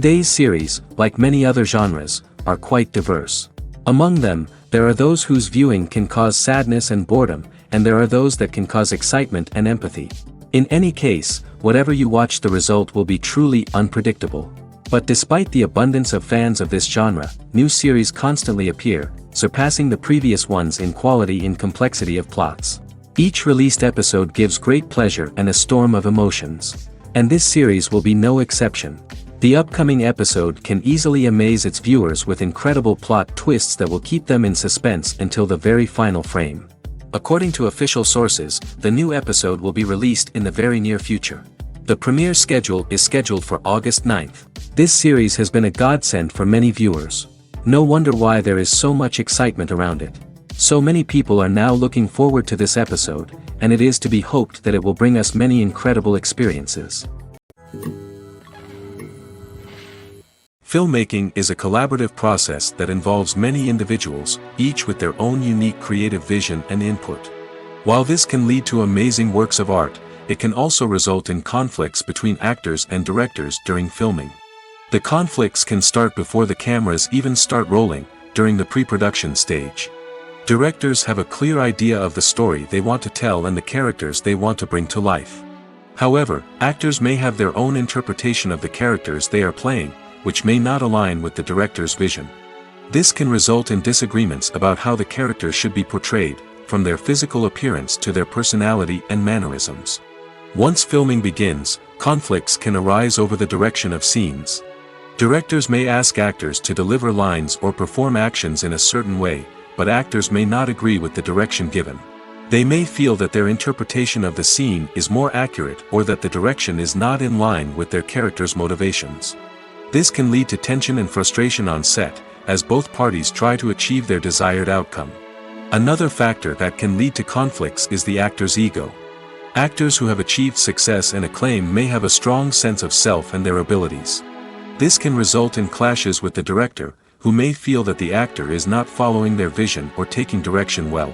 Today's series, like many other genres, are quite diverse. Among them, there are those whose viewing can cause sadness and boredom, and there are those that can cause excitement and empathy. In any case, whatever you watch, the result will be truly unpredictable. But despite the abundance of fans of this genre, new series constantly appear, surpassing the previous ones in quality and complexity of plots. Each released episode gives great pleasure and a storm of emotions. And this series will be no exception. The upcoming episode can easily amaze its viewers with incredible plot twists that will keep them in suspense until the very final frame. According to official sources, the new episode will be released in the very near future. The premiere schedule is scheduled for August 9th. This series has been a godsend for many viewers. No wonder why there is so much excitement around it. So many people are now looking forward to this episode, and it is to be hoped that it will bring us many incredible experiences. Filmmaking is a collaborative process that involves many individuals, each with their own unique creative vision and input. While this can lead to amazing works of art, it can also result in conflicts between actors and directors during filming. The conflicts can start before the cameras even start rolling, during the pre-production stage. Directors have a clear idea of the story they want to tell and the characters they want to bring to life. However, actors may have their own interpretation of the characters they are playing, which may not align with the director's vision. This can result in disagreements about how the characters should be portrayed, from their physical appearance to their personality and mannerisms. Once filming begins, conflicts can arise over the direction of scenes. Directors may ask actors to deliver lines or perform actions in a certain way, but actors may not agree with the direction given. They may feel that their interpretation of the scene is more accurate or that the direction is not in line with their character's motivations. This can lead to tension and frustration on set, as both parties try to achieve their desired outcome. Another factor that can lead to conflicts is the actor's ego. Actors who have achieved success and acclaim may have a strong sense of self and their abilities. This can result in clashes with the director, who may feel that the actor is not following their vision or taking direction well.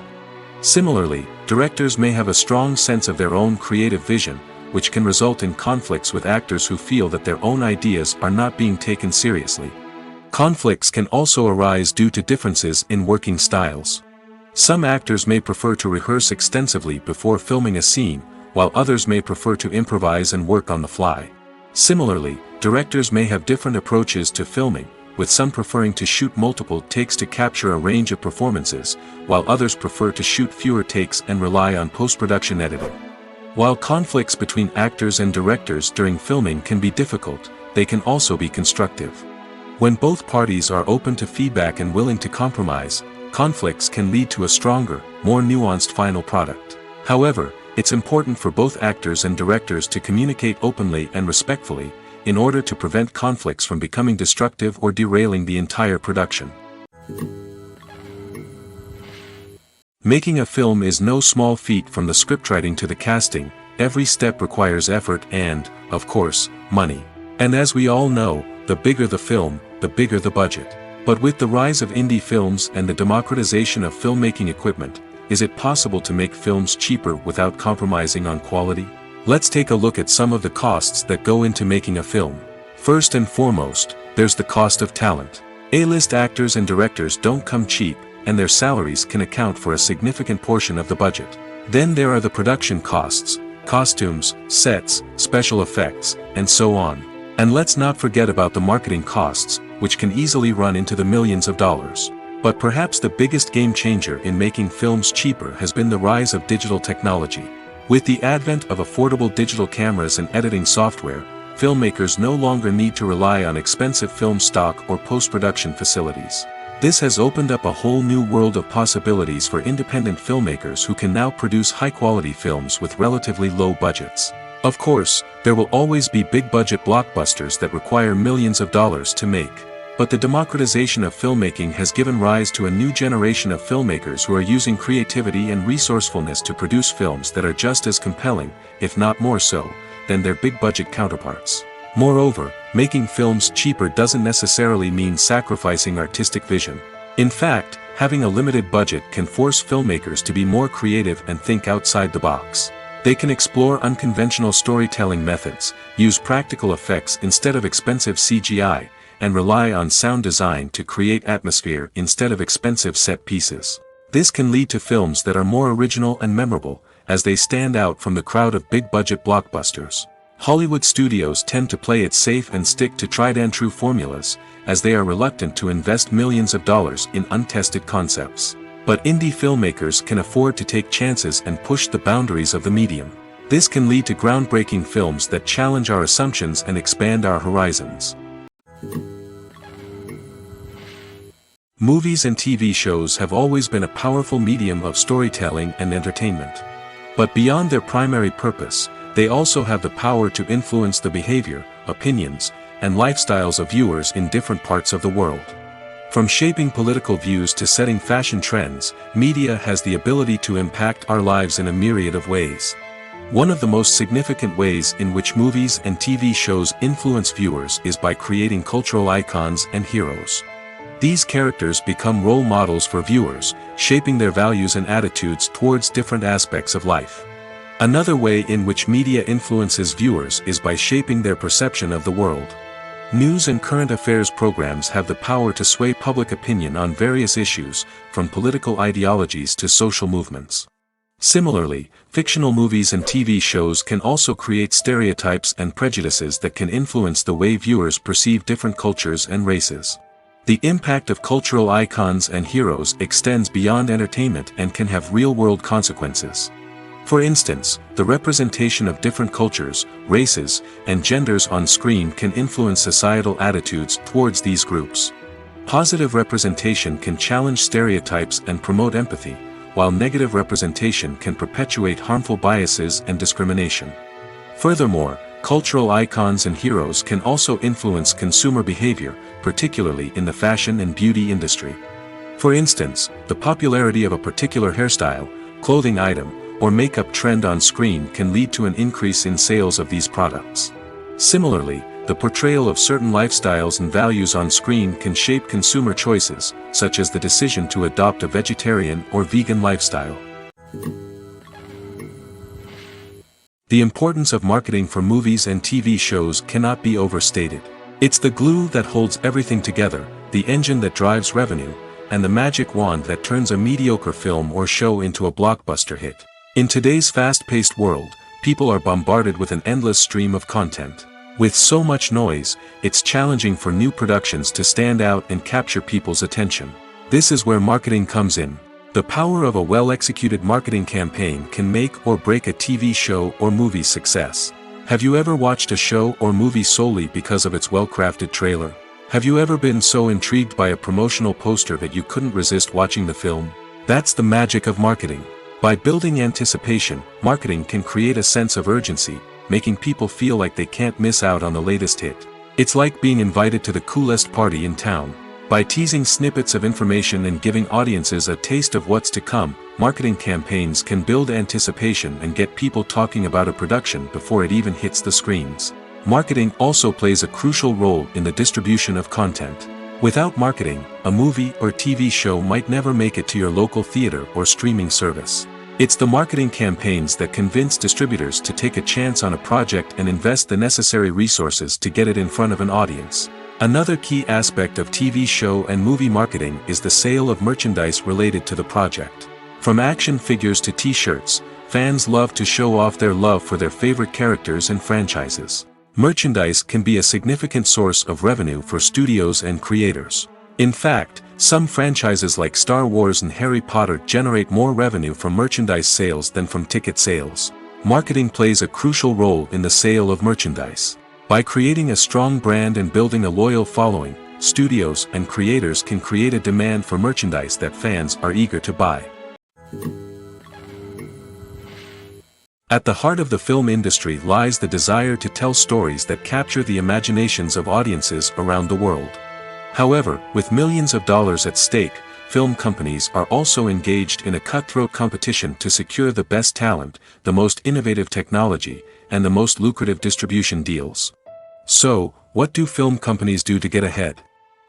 Similarly, directors may have a strong sense of their own creative vision, which can result in conflicts with actors who feel that their own ideas are not being taken seriously. Conflicts can also arise due to differences in working styles. Some actors may prefer to rehearse extensively before filming a scene, while others may prefer to improvise and work on the fly. Similarly, directors may have different approaches to filming, with some preferring to shoot multiple takes to capture a range of performances, while others prefer to shoot fewer takes and rely on post-production editing. While conflicts between actors and directors during filming can be difficult, they can also be constructive. When both parties are open to feedback and willing to compromise, conflicts can lead to a stronger, more nuanced final product. However, it's important for both actors and directors to communicate openly and respectfully, in order to prevent conflicts from becoming destructive or derailing the entire production. Making a film is no small feat. From the scriptwriting to the casting, every step requires effort and, of course, money. And as we all know, the bigger the film, the bigger the budget. But with the rise of indie films and the democratization of filmmaking equipment, is it possible to make films cheaper without compromising on quality? Let's take a look at some of the costs that go into making a film. First and foremost, there's the cost of talent. A-list actors and directors don't come cheap, and their salaries can account for a significant portion of the budget. Then there are the production costs, costumes, sets, special effects, and so on. And let's not forget about the marketing costs, which can easily run into the millions of dollars. But perhaps the biggest game changer in making films cheaper has been the rise of digital technology. With the advent of affordable digital cameras and editing software, filmmakers no longer need to rely on expensive film stock or post-production facilities. This has opened up a whole new world of possibilities for independent filmmakers who can now produce high-quality films with relatively low budgets. Of course, there will always be big-budget blockbusters that require millions of dollars to make. But the democratization of filmmaking has given rise to a new generation of filmmakers who are using creativity and resourcefulness to produce films that are just as compelling, if not more so, than their big-budget counterparts. Moreover, making films cheaper doesn't necessarily mean sacrificing artistic vision. In fact, having a limited budget can force filmmakers to be more creative and think outside the box. They can explore unconventional storytelling methods, use practical effects instead of expensive CGI, and rely on sound design to create atmosphere instead of expensive set pieces. This can lead to films that are more original and memorable, as they stand out from the crowd of big-budget blockbusters. Hollywood studios tend to play it safe and stick to tried-and-true formulas, as they are reluctant to invest millions of dollars in untested concepts. But indie filmmakers can afford to take chances and push the boundaries of the medium. This can lead to groundbreaking films that challenge our assumptions and expand our horizons. Movies and TV shows have always been a powerful medium of storytelling and entertainment. But beyond their primary purpose, they also have the power to influence the behavior, opinions, and lifestyles of viewers in different parts of the world. From shaping political views to setting fashion trends, media has the ability to impact our lives in a myriad of ways. One of the most significant ways in which movies and TV shows influence viewers is by creating cultural icons and heroes. These characters become role models for viewers, shaping their values and attitudes towards different aspects of life. Another way in which media influences viewers is by shaping their perception of the world. News and current affairs programs have the power to sway public opinion on various issues, from political ideologies to social movements. Similarly, fictional movies and TV shows can also create stereotypes and prejudices that can influence the way viewers perceive different cultures and races. The impact of cultural icons and heroes extends beyond entertainment and can have real-world consequences. For instance, the representation of different cultures, races, and genders on screen can influence societal attitudes towards these groups. Positive representation can challenge stereotypes and promote empathy, while negative representation can perpetuate harmful biases and discrimination. Furthermore, cultural icons and heroes can also influence consumer behavior, particularly in the fashion and beauty industry. For instance, the popularity of a particular hairstyle, clothing item, or makeup trend on screen can lead to an increase in sales of these products. Similarly, the portrayal of certain lifestyles and values on screen can shape consumer choices, such as the decision to adopt a vegetarian or vegan lifestyle. The importance of marketing for movies and TV shows cannot be overstated. It's the glue that holds everything together, the engine that drives revenue, and the magic wand that turns a mediocre film or show into a blockbuster hit. In today's fast-paced world, people are bombarded with an endless stream of content. With so much noise, it's challenging for new productions to stand out and capture people's attention. This is where marketing comes in. The power of a well-executed marketing campaign can make or break a TV show or movie's success. Have you ever watched a show or movie solely because of its well-crafted trailer? Have you ever been so intrigued by a promotional poster that you couldn't resist watching the film? That's the magic of marketing. By building anticipation, marketing can create a sense of urgency, making people feel like they can't miss out on the latest hit. It's like being invited to the coolest party in town. By teasing snippets of information and giving audiences a taste of what's to come, marketing campaigns can build anticipation and get people talking about a production before it even hits the screens. Marketing also plays a crucial role in the distribution of content. Without marketing, a movie or TV show might never make it to your local theater or streaming service. It's the marketing campaigns that convince distributors to take a chance on a project and invest the necessary resources to get it in front of an audience. Another key aspect of TV show and movie marketing is the sale of merchandise related to the project. From action figures to t-shirts, fans love to show off their love for their favorite characters and franchises. Merchandise can be a significant source of revenue for studios and creators. In fact, some franchises like Star Wars and Harry Potter generate more revenue from merchandise sales than from ticket sales. Marketing plays a crucial role in the sale of merchandise. By creating a strong brand and building a loyal following, studios and creators can create a demand for merchandise that fans are eager to buy. At the heart of the film industry lies the desire to tell stories that capture the imaginations of audiences around the world. However, with millions of dollars at stake, film companies are also engaged in a cutthroat competition to secure the best talent, the most innovative technology, and the most lucrative distribution deals. So, what do film companies do to get ahead?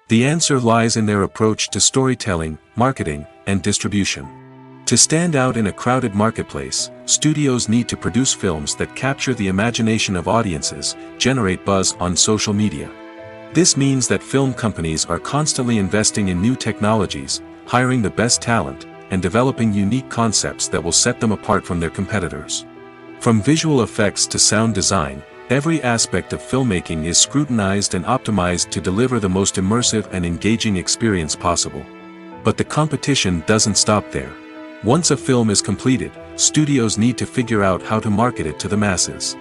The answer lies in their approach to storytelling, marketing, and distribution. To stand out in a crowded marketplace, studios need to produce films that capture the imagination of audiences, generate buzz on social media. This means that film companies are constantly investing in new technologies, hiring the best talent, and developing unique concepts that will set them apart from their competitors. From visual effects to sound design, every aspect of filmmaking is scrutinized and optimized to deliver the most immersive and engaging experience possible. But the competition doesn't stop there. Once a film is completed, studios need to figure out how to market it to the masses.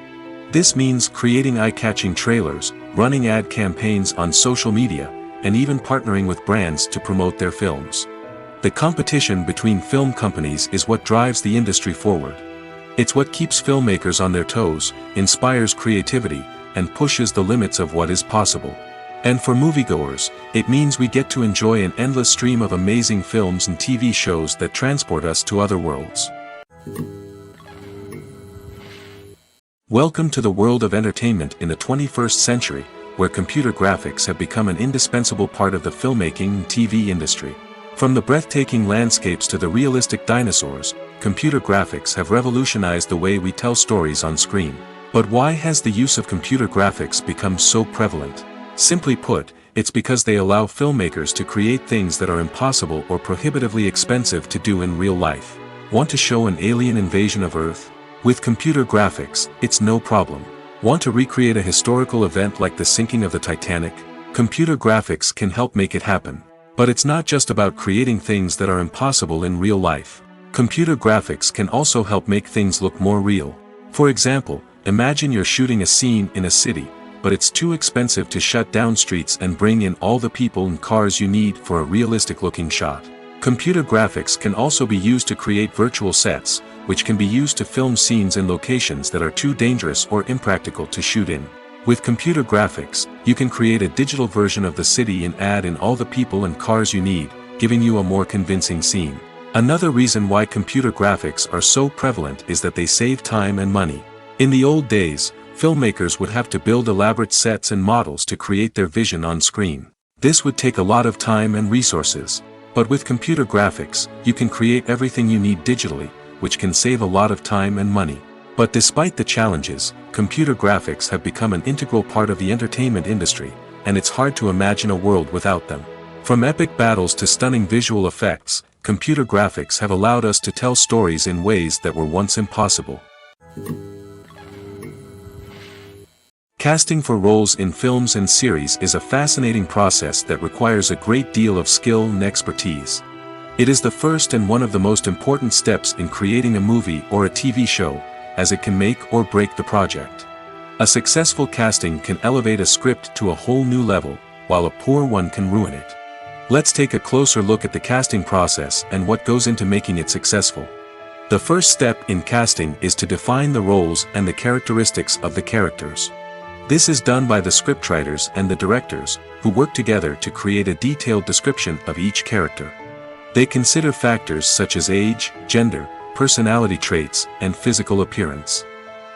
This means creating eye-catching trailers, running ad campaigns on social media, and even partnering with brands to promote their films. The competition between film companies is what drives the industry forward. It's what keeps filmmakers on their toes, inspires creativity, and pushes the limits of what is possible. And for moviegoers, it means we get to enjoy an endless stream of amazing films and TV shows that transport us to other worlds. Welcome to the world of entertainment in the 21st century, where computer graphics have become an indispensable part of the filmmaking and TV industry. From the breathtaking landscapes to the realistic dinosaurs, computer graphics have revolutionized the way we tell stories on screen. But why has the use of computer graphics become so prevalent? Simply put, it's because they allow filmmakers to create things that are impossible or prohibitively expensive to do in real life. Want to show an alien invasion of Earth? With computer graphics, it's no problem. Want to recreate a historical event like the sinking of the Titanic? Computer graphics can help make it happen. But it's not just about creating things that are impossible in real life. Computer graphics can also help make things look more real. For example, imagine you're shooting a scene in a city, but it's too expensive to shut down streets and bring in all the people and cars you need for a realistic-looking shot. Computer graphics can also be used to create virtual sets, which can be used to film scenes in locations that are too dangerous or impractical to shoot in. With computer graphics, you can create a digital version of the city and add in all the people and cars you need, giving you a more convincing scene. Another reason why computer graphics are so prevalent is that they save time and money. In the old days, filmmakers would have to build elaborate sets and models to create their vision on screen. This would take a lot of time and resources. But with computer graphics, you can create everything you need digitally, which can save a lot of time and money. But despite the challenges, computer graphics have become an integral part of the entertainment industry, and it's hard to imagine a world without them. From epic battles to stunning visual effects, computer graphics have allowed us to tell stories in ways that were once impossible. Casting for roles in films and series is a fascinating process that requires a great deal of skill and expertise. It is the first and one of the most important steps in creating a movie or a TV show, as it can make or break the project. A successful casting can elevate a script to a whole new level, while a poor one can ruin it. Let's take a closer look at the casting process and what goes into making it successful. The first step in casting is to define the roles and the characteristics of the characters. This is done by the scriptwriters and the directors, who work together to create a detailed description of each character. They consider factors such as age, gender, personality traits, and physical appearance.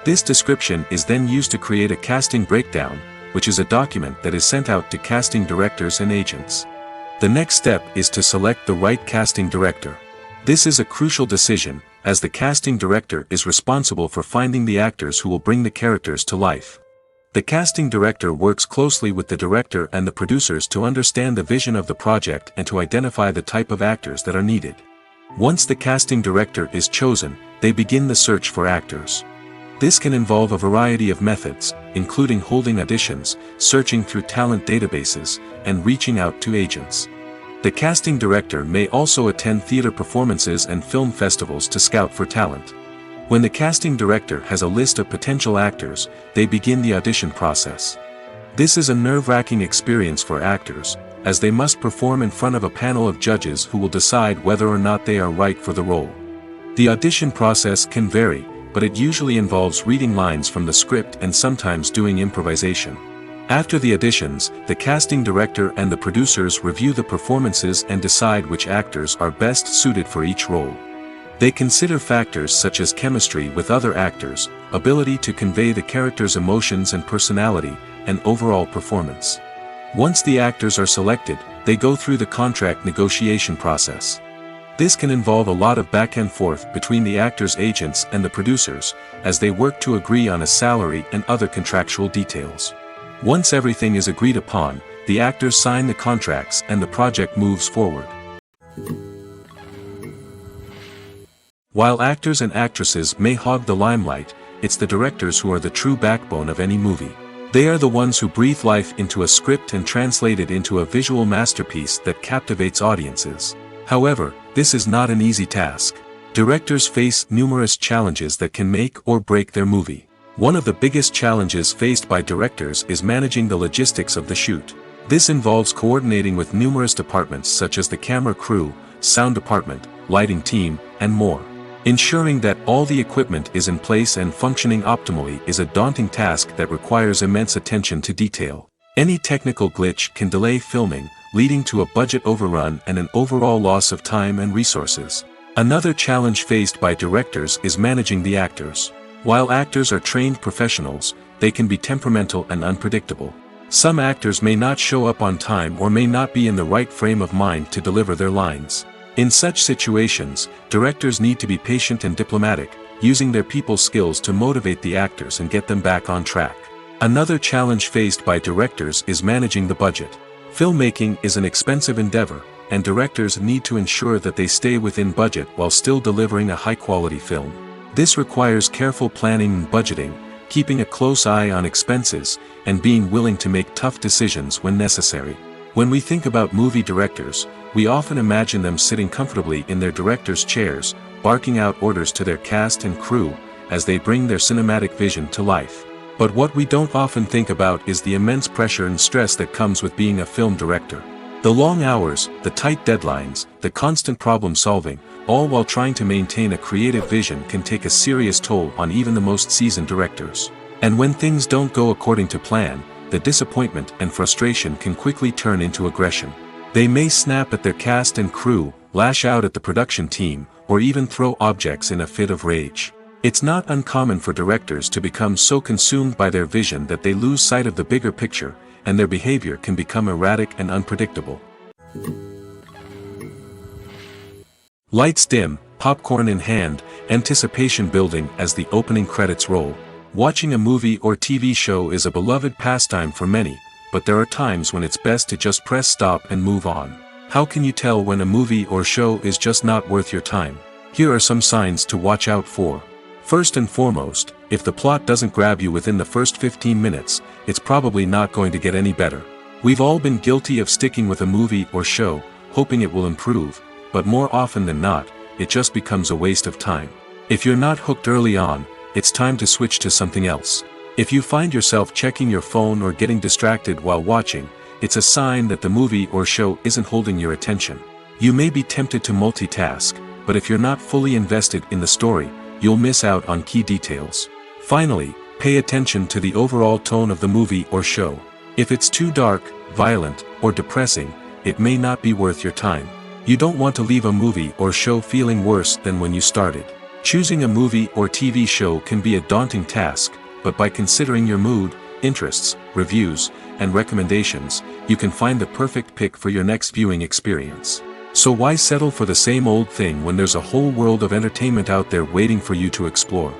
This description is then used to create a casting breakdown, which is a document that is sent out to casting directors and agents. The next step is to select the right casting director. This is a crucial decision, as the casting director is responsible for finding the actors who will bring the characters to life. The casting director works closely with the director and the producers to understand the vision of the project and to identify the type of actors that are needed. Once the casting director is chosen, they begin the search for actors. This can involve a variety of methods, including holding auditions, searching through talent databases, and reaching out to agents. The casting director may also attend theater performances and film festivals to scout for talent. When the casting director has a list of potential actors, they begin the audition process. This is a nerve-wracking experience for actors, as they must perform in front of a panel of judges who will decide whether or not they are right for the role. The audition process can vary, but it usually involves reading lines from the script and sometimes doing improvisation. After the auditions, the casting director and the producers review the performances and decide which actors are best suited for each role. They consider factors such as chemistry with other actors, ability to convey the character's emotions and personality, and overall performance. Once the actors are selected, they go through the contract negotiation process. This can involve a lot of back and forth between the actors' agents and the producers, as they work to agree on a salary and other contractual details. Once everything is agreed upon, the actors sign the contracts and the project moves forward. While actors and actresses may hog the limelight, it's the directors who are the true backbone of any movie. They are the ones who breathe life into a script and translate it into a visual masterpiece that captivates audiences. However, this is not an easy task. Directors face numerous challenges that can make or break their movie. One of the biggest challenges faced by directors is managing the logistics of the shoot. This involves coordinating with numerous departments such as the camera crew, sound department, lighting team, and more. Ensuring that all the equipment is in place and functioning optimally is a daunting task that requires immense attention to detail. Any technical glitch can delay filming, leading to a budget overrun and an overall loss of time and resources. Another challenge faced by directors is managing the actors. While actors are trained professionals, they can be temperamental and unpredictable. Some actors may not show up on time or may not be in the right frame of mind to deliver their lines. In such situations, directors need to be patient and diplomatic, using their people skills to motivate the actors and get them back on track. Another challenge faced by directors is managing the budget. Filmmaking is an expensive endeavor, and directors need to ensure that they stay within budget while still delivering a high-quality film. This requires careful planning and budgeting, keeping a close eye on expenses, and being willing to make tough decisions when necessary. When we think about movie directors, we often imagine them sitting comfortably in their director's chairs, barking out orders to their cast and crew, as they bring their cinematic vision to life. But what we don't often think about is the immense pressure and stress that comes with being a film director. The long hours, the tight deadlines, the constant problem solving, all while trying to maintain a creative vision can take a serious toll on even the most seasoned directors. And when things don't go according to plan, the disappointment and frustration can quickly turn into aggression. They may snap at their cast and crew, lash out at the production team, or even throw objects in a fit of rage. It's not uncommon for directors to become so consumed by their vision that they lose sight of the bigger picture, and their behavior can become erratic and unpredictable. Lights dim, popcorn in hand, anticipation building as the opening credits roll. Watching a movie or TV show is a beloved pastime for many, but there are times when it's best to just press stop and move on. How can you tell when a movie or show is just not worth your time? Here are some signs to watch out for. First and foremost, if the plot doesn't grab you within the first 15 minutes, it's probably not going to get any better. We've all been guilty of sticking with a movie or show, hoping it will improve, but more often than not, it just becomes a waste of time. If you're not hooked early on, it's time to switch to something else. If you find yourself checking your phone or getting distracted while watching, it's a sign that the movie or show isn't holding your attention. You may be tempted to multitask, but if you're not fully invested in the story, you'll miss out on key details. Finally, pay attention to the overall tone of the movie or show. If it's too dark, violent, or depressing, it may not be worth your time. You don't want to leave a movie or show feeling worse than when you started. Choosing a movie or TV show can be a daunting task, but by considering your mood, interests, reviews, and recommendations, you can find the perfect pick for your next viewing experience. So why settle for the same old thing when there's a whole world of entertainment out there waiting for you to explore?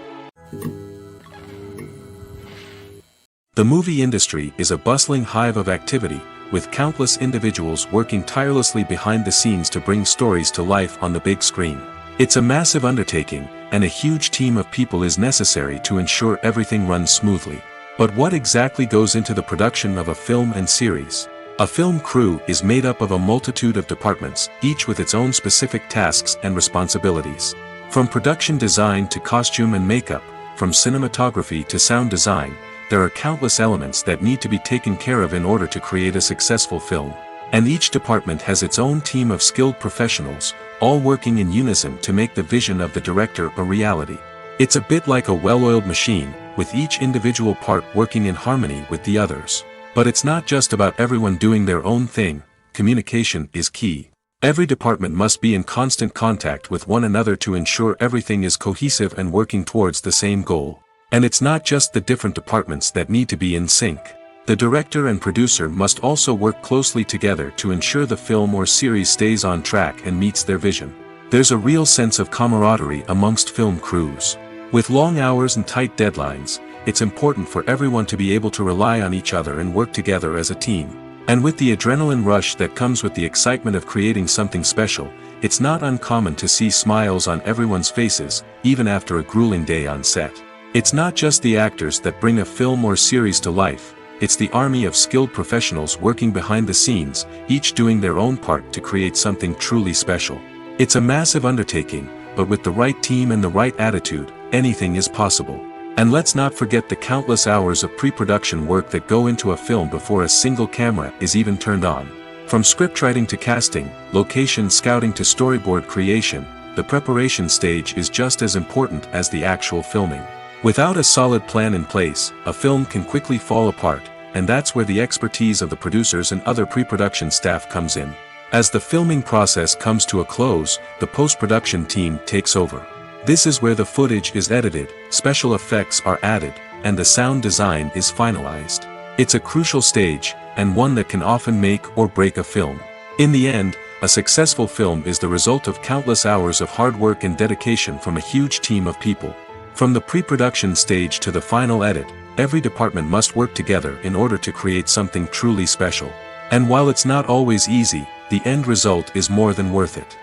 The movie industry is a bustling hive of activity, with countless individuals working tirelessly behind the scenes to bring stories to life on the big screen. It's a massive undertaking, and a huge team of people is necessary to ensure everything runs smoothly. But what exactly goes into the production of a film and series? A film crew is made up of a multitude of departments, each with its own specific tasks and responsibilities. From production design to costume and makeup, from cinematography to sound design, there are countless elements that need to be taken care of in order to create a successful film. And each department has its own team of skilled professionals, all working in unison to make the vision of the director a reality. It's a bit like a well-oiled machine, with each individual part working in harmony with the others. But it's not just about everyone doing their own thing. Communication is key. Every department must be in constant contact with one another to ensure everything is cohesive and working towards the same goal. And it's not just the different departments that need to be in sync. The director and producer must also work closely together to ensure the film or series stays on track and meets their vision. There's a real sense of camaraderie amongst film crews. With long hours and tight deadlines, it's important for everyone to be able to rely on each other and work together as a team. And with the adrenaline rush that comes with the excitement of creating something special, it's not uncommon to see smiles on everyone's faces, even after a grueling day on set. It's not just the actors that bring a film or series to life, it's the army of skilled professionals working behind the scenes, each doing their own part to create something truly special. It's a massive undertaking, but with the right team and the right attitude, anything is possible. And let's not forget the countless hours of pre-production work that go into a film before a single camera is even turned on. From scriptwriting to casting, location scouting to storyboard creation, the preparation stage is just as important as the actual filming. Without a solid plan in place, a film can quickly fall apart, and that's where the expertise of the producers and other pre-production staff comes in. As the filming process comes to a close, the post-production team takes over. This is where the footage is edited, special effects are added, and the sound design is finalized. It's a crucial stage, and one that can often make or break a film. In the end, a successful film is the result of countless hours of hard work and dedication from a huge team of people. From the pre-production stage to the final edit, every department must work together in order to create something truly special. And while it's not always easy, the end result is more than worth it.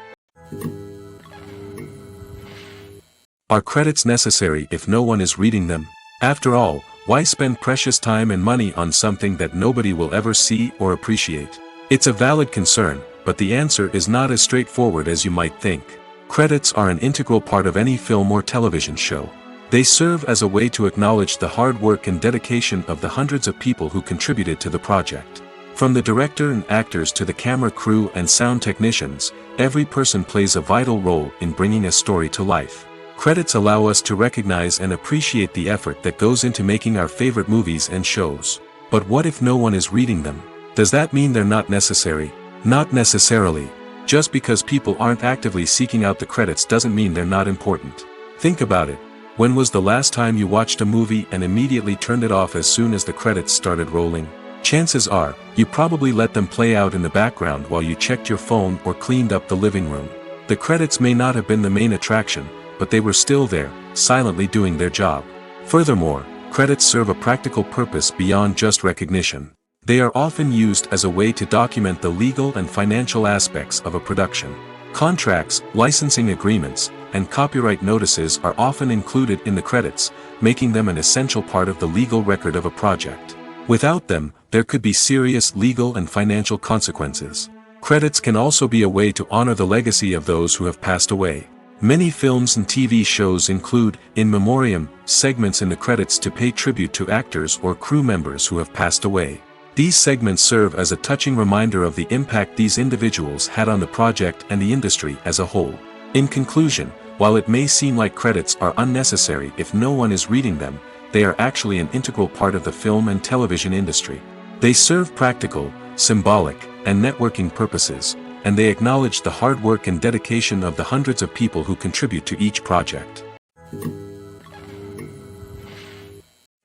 Are credits necessary if no one is reading them? After all, why spend precious time and money on something that nobody will ever see or appreciate? It's a valid concern, but the answer is not as straightforward as you might think. Credits are an integral part of any film or television show. They serve as a way to acknowledge the hard work and dedication of the hundreds of people who contributed to the project. From the director and actors to the camera crew and sound technicians, every person plays a vital role in bringing a story to life. Credits allow us to recognize and appreciate the effort that goes into making our favorite movies and shows. But what if no one is reading them? Does that mean they're not necessary? Not necessarily. Just because people aren't actively seeking out the credits doesn't mean they're not important. Think about it. When was the last time you watched a movie and immediately turned it off as soon as the credits started rolling? Chances are, you probably let them play out in the background while you checked your phone or cleaned up the living room. The credits may not have been the main attraction, but they were still there, silently doing their job. Furthermore, credits serve a practical purpose beyond just recognition. They are often used as a way to document the legal and financial aspects of a production. Contracts, licensing agreements, and copyright notices are often included in the credits, making them an essential part of the legal record of a project. Without them, there could be serious legal and financial consequences. Credits can also be a way to honor the legacy of those who have passed away. Many films and TV shows include, in memoriam, segments in the credits to pay tribute to actors or crew members who have passed away. These segments serve as a touching reminder of the impact these individuals had on the project and the industry as a whole. In conclusion, while it may seem like credits are unnecessary if no one is reading them, they are actually an integral part of the film and television industry. They serve practical, symbolic, and networking purposes, and they acknowledge the hard work and dedication of the hundreds of people who contribute to each project.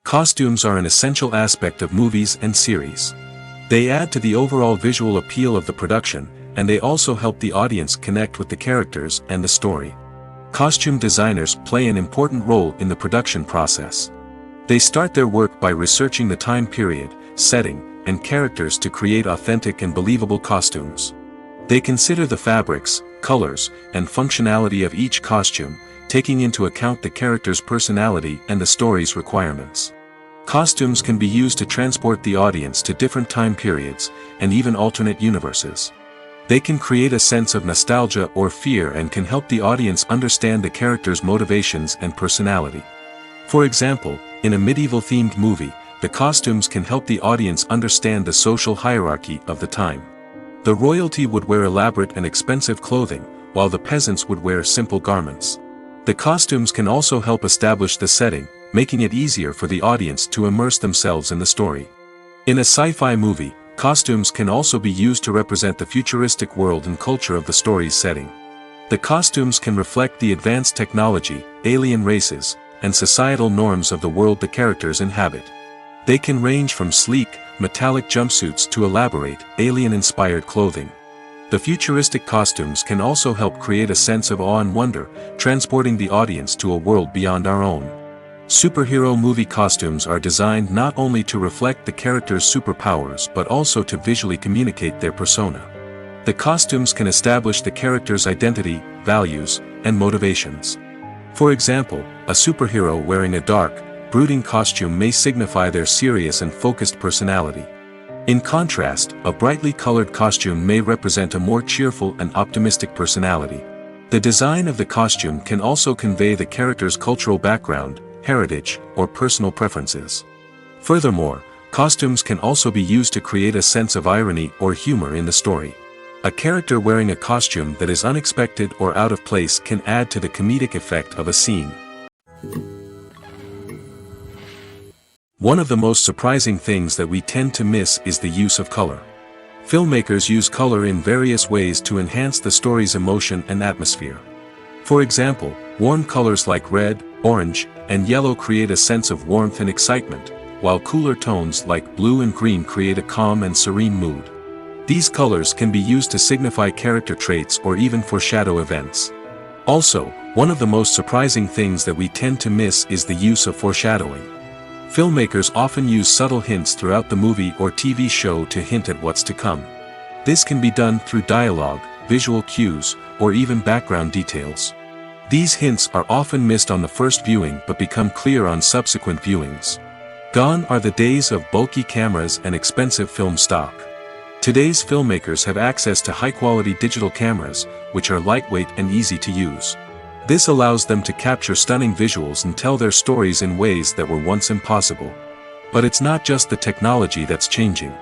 Costumes are an essential aspect of movies and series. They add to the overall visual appeal of the production, and they also help the audience connect with the characters and the story. Costume designers play an important role in the production process. They start their work by researching the time period, setting, and characters to create authentic and believable costumes. They consider the fabrics, colors, and functionality of each costume, taking into account the character's personality and the story's requirements. Costumes can be used to transport the audience to different time periods, and even alternate universes. They can create a sense of nostalgia or fear and can help the audience understand the character's motivations and personality. For example, in a medieval-themed movie, the costumes can help the audience understand the social hierarchy of the time. The royalty would wear elaborate and expensive clothing, while the peasants would wear simple garments. The costumes can also help establish the setting, making it easier for the audience to immerse themselves in the story. In a sci-fi movie, costumes can also be used to represent the futuristic world and culture of the story's setting. The costumes can reflect the advanced technology, alien races, and societal norms of the world the characters inhabit. They can range from sleek, metallic jumpsuits to elaborate, alien-inspired clothing. The futuristic costumes can also help create a sense of awe and wonder, transporting the audience to a world beyond our own. Superhero movie costumes are designed not only to reflect the character's superpowers but also to visually communicate their persona. The costumes can establish the character's identity, values, and motivations. For example, a superhero wearing a dark, brooding costume may signify their serious and focused personality. In contrast, a brightly colored costume may represent a more cheerful and optimistic personality. The design of the costume can also convey the character's cultural background, heritage, or personal preferences. Furthermore, costumes can also be used to create a sense of irony or humor in the story. A character wearing a costume that is unexpected or out of place can add to the comedic effect of a scene. One of the most surprising things that we tend to miss is the use of color. Filmmakers use color in various ways to enhance the story's emotion and atmosphere. For example, warm colors like red, orange, and yellow create a sense of warmth and excitement, while cooler tones like blue and green create a calm and serene mood. These colors can be used to signify character traits or even foreshadow events. Also, one of the most surprising things that we tend to miss is the use of foreshadowing. Filmmakers often use subtle hints throughout the movie or TV show to hint at what's to come. This can be done through dialogue, visual cues, or even background details. These hints are often missed on the first viewing but become clear on subsequent viewings. Gone are the days of bulky cameras and expensive film stock. Today's filmmakers have access to high-quality digital cameras, which are lightweight and easy to use. This allows them to capture stunning visuals and tell their stories in ways that were once impossible. But it's not just the technology that's changing.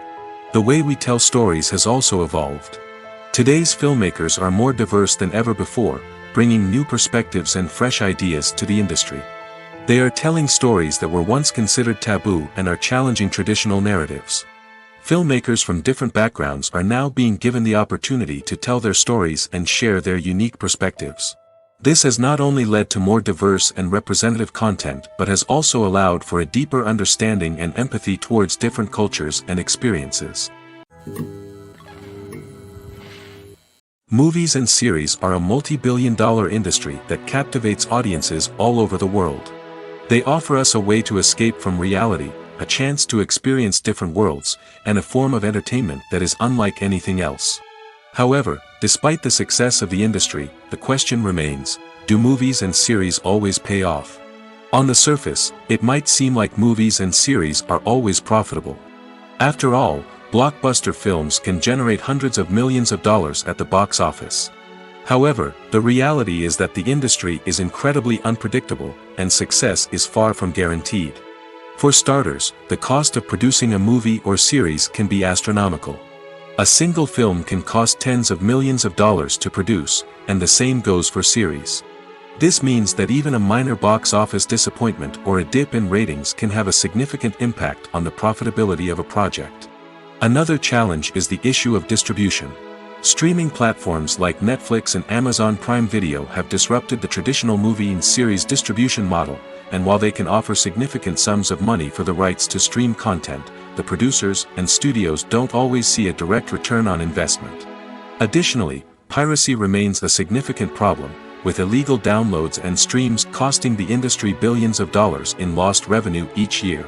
The way we tell stories has also evolved. Today's filmmakers are more diverse than ever before, bringing new perspectives and fresh ideas to the industry. They are telling stories that were once considered taboo and are challenging traditional narratives. Filmmakers from different backgrounds are now being given the opportunity to tell their stories and share their unique perspectives. This has not only led to more diverse and representative content but has also allowed for a deeper understanding and empathy towards different cultures and experiences. Movies and series are a multi-billion-dollar industry that captivates audiences all over the world. They offer us a way to escape from reality, a chance to experience different worlds, and a form of entertainment that is unlike anything else. However, despite the success of the industry, the question remains, do movies and series always pay off? On the surface, it might seem like movies and series are always profitable. After all, blockbuster films can generate hundreds of millions of dollars at the box office. However, the reality is that the industry is incredibly unpredictable, and success is far from guaranteed. For starters, the cost of producing a movie or series can be astronomical. A single film can cost tens of millions of dollars to produce, and the same goes for series. This means that even a minor box office disappointment or a dip in ratings can have a significant impact on the profitability of a project. Another challenge is the issue of distribution. Streaming platforms like Netflix and Amazon Prime Video have disrupted the traditional movie and series distribution model, and while they can offer significant sums of money for the rights to stream content, the producers and studios don't always see a direct return on investment. Additionally, piracy remains a significant problem, with illegal downloads and streams costing the industry billions of dollars in lost revenue each year.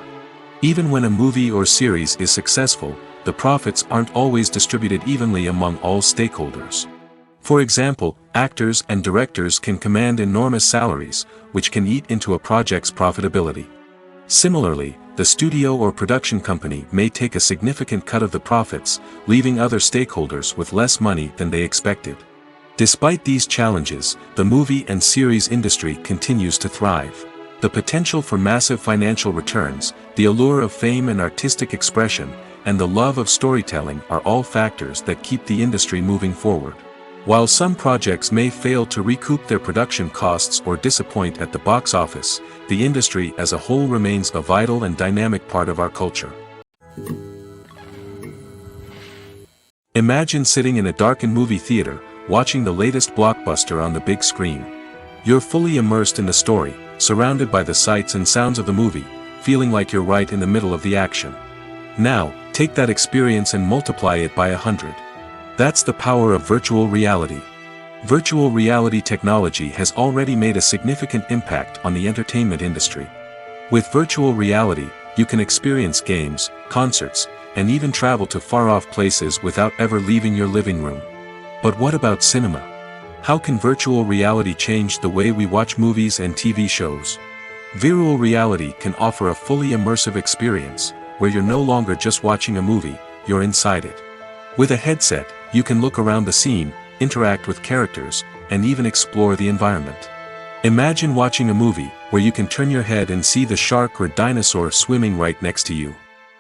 Even when a movie or series is successful, the profits aren't always distributed evenly among all stakeholders. For example, actors and directors can command enormous salaries, which can eat into a project's profitability. Similarly, the studio or production company may take a significant cut of the profits, leaving other stakeholders with less money than they expected. Despite these challenges, the movie and series industry continues to thrive. The potential for massive financial returns, the allure of fame and artistic expression, and the love of storytelling are all factors that keep the industry moving forward. While some projects may fail to recoup their production costs or disappoint at the box office, the industry as a whole remains a vital and dynamic part of our culture. Imagine sitting in a darkened movie theater, watching the latest blockbuster on the big screen. You're fully immersed in the story, surrounded by the sights and sounds of the movie, feeling like you're right in the middle of the action. Now, take that experience and multiply it by 100. That's the power of virtual reality. Virtual reality technology has already made a significant impact on the entertainment industry. With virtual reality, you can experience games, concerts, and even travel to far-off places without ever leaving your living room. But what about cinema? How can virtual reality change the way we watch movies and TV shows? Virtual reality can offer a fully immersive experience, where you're no longer just watching a movie, you're inside it. With a headset, you can look around the scene, interact with characters, and even explore the environment. Imagine watching a movie, where you can turn your head and see the shark or dinosaur swimming right next to you.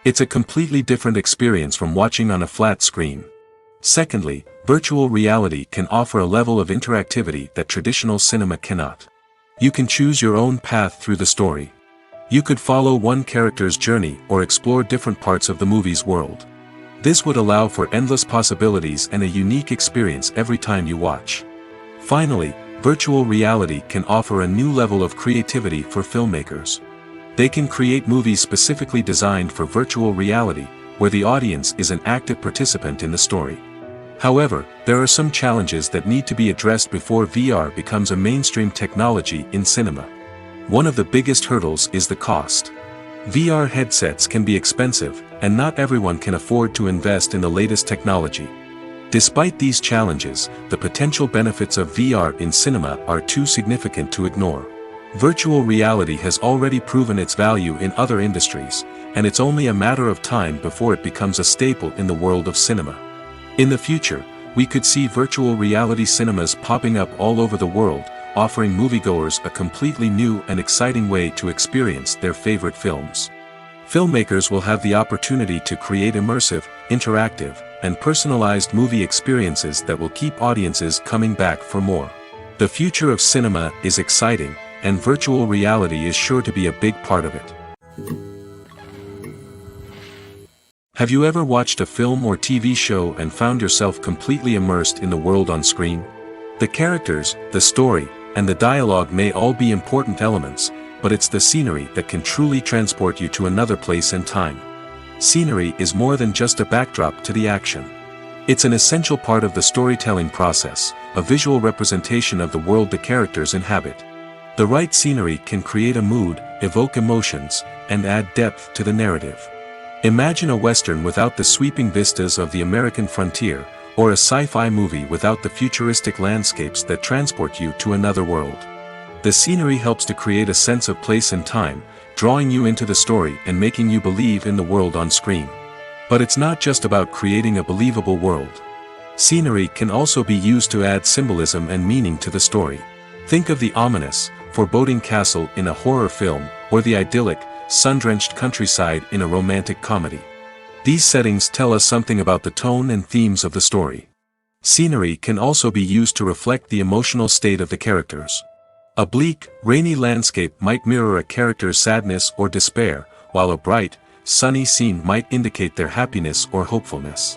It's a completely different experience from watching on a flat screen. Secondly, virtual reality can offer a level of interactivity that traditional cinema cannot. You can choose your own path through the story. You could follow one character's journey or explore different parts of the movie's world. This would allow for endless possibilities and a unique experience every time you watch. Finally, virtual reality can offer a new level of creativity for filmmakers. They can create movies specifically designed for virtual reality, where the audience is an active participant in the story. However, there are some challenges that need to be addressed before VR becomes a mainstream technology in cinema. One of the biggest hurdles is the cost. VR headsets can be expensive, and not everyone can afford to invest in the latest technology. Despite these challenges, the potential benefits of VR in cinema are too significant to ignore. Virtual reality has already proven its value in other industries, and it's only a matter of time before it becomes a staple in the world of cinema. In the future, we could see virtual reality cinemas popping up all over the world, offering moviegoers a completely new and exciting way to experience their favorite films. Filmmakers will have the opportunity to create immersive, interactive, and personalized movie experiences that will keep audiences coming back for more. The future of cinema is exciting, and virtual reality is sure to be a big part of it. Have you ever watched a film or TV show and found yourself completely immersed in the world on screen? The characters, the story, and the dialogue may all be important elements, but it's the scenery that can truly transport you to another place and time. Scenery is more than just a backdrop to the action. It's an essential part of the storytelling process, a visual representation of the world the characters inhabit. The right scenery can create a mood, evoke emotions, and add depth to the narrative. Imagine a Western without the sweeping vistas of the American frontier, or a sci-fi movie without the futuristic landscapes that transport you to another world. The scenery helps to create a sense of place and time, drawing you into the story and making you believe in the world on screen. But it's not just about creating a believable world. Scenery can also be used to add symbolism and meaning to the story. Think of the ominous, foreboding castle in a horror film, or the idyllic, sun-drenched countryside in a romantic comedy. These settings tell us something about the tone and themes of the story. Scenery can also be used to reflect the emotional state of the characters. A bleak, rainy landscape might mirror a character's sadness or despair, while a bright, sunny scene might indicate their happiness or hopefulness.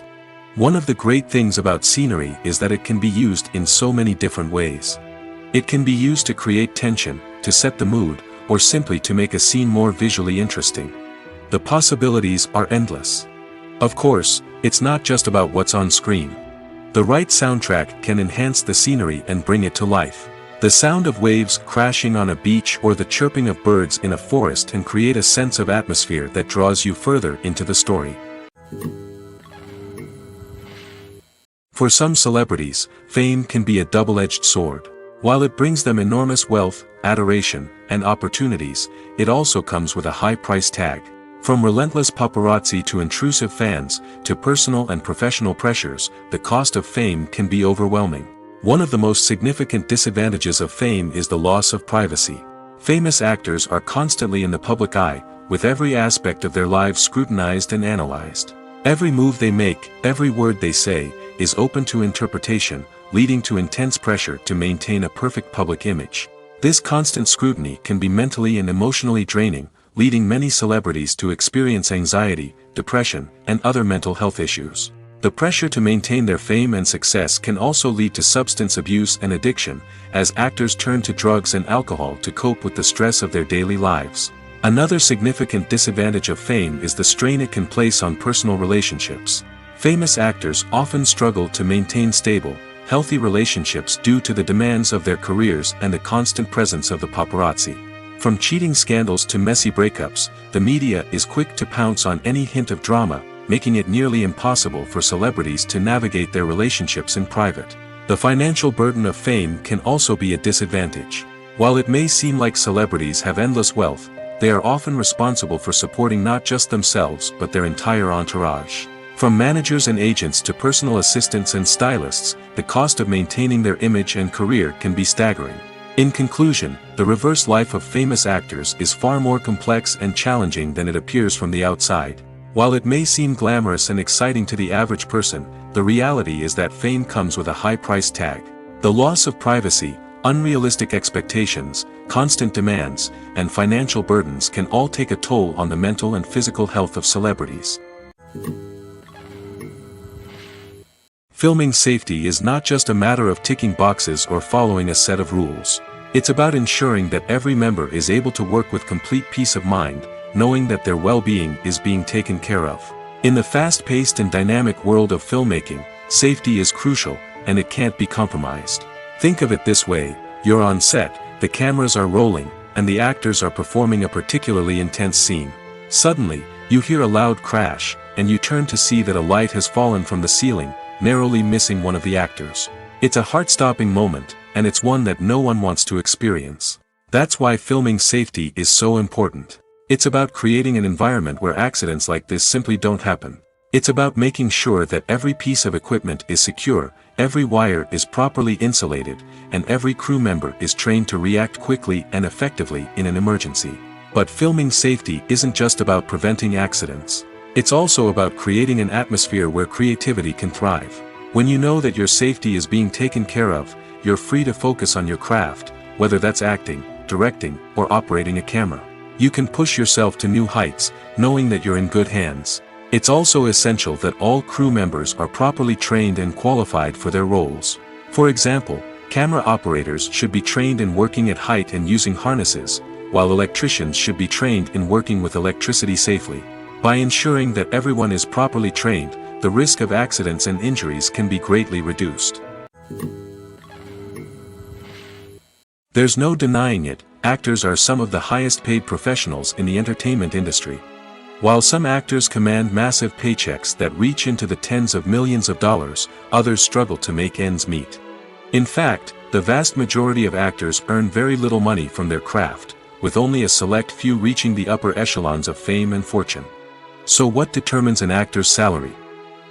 One of the great things about scenery is that it can be used in so many different ways. It can be used to create tension, to set the mood, or simply to make a scene more visually interesting. The possibilities are endless. Of course, it's not just about what's on screen. The right soundtrack can enhance the scenery and bring it to life. The sound of waves crashing on a beach or the chirping of birds in a forest can create a sense of atmosphere that draws you further into the story. For some celebrities, fame can be a double-edged sword. While it brings them enormous wealth, adoration, and opportunities, it also comes with a high price tag. From relentless paparazzi to intrusive fans, to personal and professional pressures, the cost of fame can be overwhelming. One of the most significant disadvantages of fame is the loss of privacy. Famous actors are constantly in the public eye, with every aspect of their lives scrutinized and analyzed. Every move they make, every word they say, is open to interpretation, leading to intense pressure to maintain a perfect public image. This constant scrutiny can be mentally and emotionally draining, leading many celebrities to experience anxiety, depression, and other mental health issues. The pressure to maintain their fame and success can also lead to substance abuse and addiction, as actors turn to drugs and alcohol to cope with the stress of their daily lives. Another significant disadvantage of fame is the strain it can place on personal relationships. Famous actors often struggle to maintain stable, healthy relationships due to the demands of their careers and the constant presence of the paparazzi. From cheating scandals to messy breakups, the media is quick to pounce on any hint of drama, making it nearly impossible for celebrities to navigate their relationships in private. The financial burden of fame can also be a disadvantage. While it may seem like celebrities have endless wealth, they are often responsible for supporting not just themselves but their entire entourage. From managers and agents to personal assistants and stylists, the cost of maintaining their image and career can be staggering. In conclusion, the reverse life of famous actors is far more complex and challenging than it appears from the outside. While it may seem glamorous and exciting to the average person, the reality is that fame comes with a high price tag. The loss of privacy, unrealistic expectations, constant demands, and financial burdens can all take a toll on the mental and physical health of celebrities. Filming safety is not just a matter of ticking boxes or following a set of rules. It's about ensuring that every member is able to work with complete peace of mind, knowing that their well-being is being taken care of. In the fast-paced and dynamic world of filmmaking, safety is crucial, and it can't be compromised. Think of it this way: you're on set, the cameras are rolling, and the actors are performing a particularly intense scene. Suddenly, you hear a loud crash, and you turn to see that a light has fallen from the ceiling, narrowly missing one of the actors. It's a heart-stopping moment, and it's one that no one wants to experience. That's why filming safety is so important. It's about creating an environment where accidents like this simply don't happen. It's about making sure that every piece of equipment is secure, every wire is properly insulated, and every crew member is trained to react quickly and effectively in an emergency. But filming safety isn't just about preventing accidents. It's also about creating an atmosphere where creativity can thrive. When you know that your safety is being taken care of, you're free to focus on your craft, whether that's acting, directing, or operating a camera. You can push yourself to new heights, knowing that you're in good hands. It's also essential that all crew members are properly trained and qualified for their roles. For example, camera operators should be trained in working at height and using harnesses, while electricians should be trained in working with electricity safely. By ensuring that everyone is properly trained, the risk of accidents and injuries can be greatly reduced. There's no denying it, actors are some of the highest paid professionals in the entertainment industry. While some actors command massive paychecks that reach into the tens of millions of dollars, others struggle to make ends meet. In fact, the vast majority of actors earn very little money from their craft, with only a select few reaching the upper echelons of fame and fortune. So what determines an actor's salary?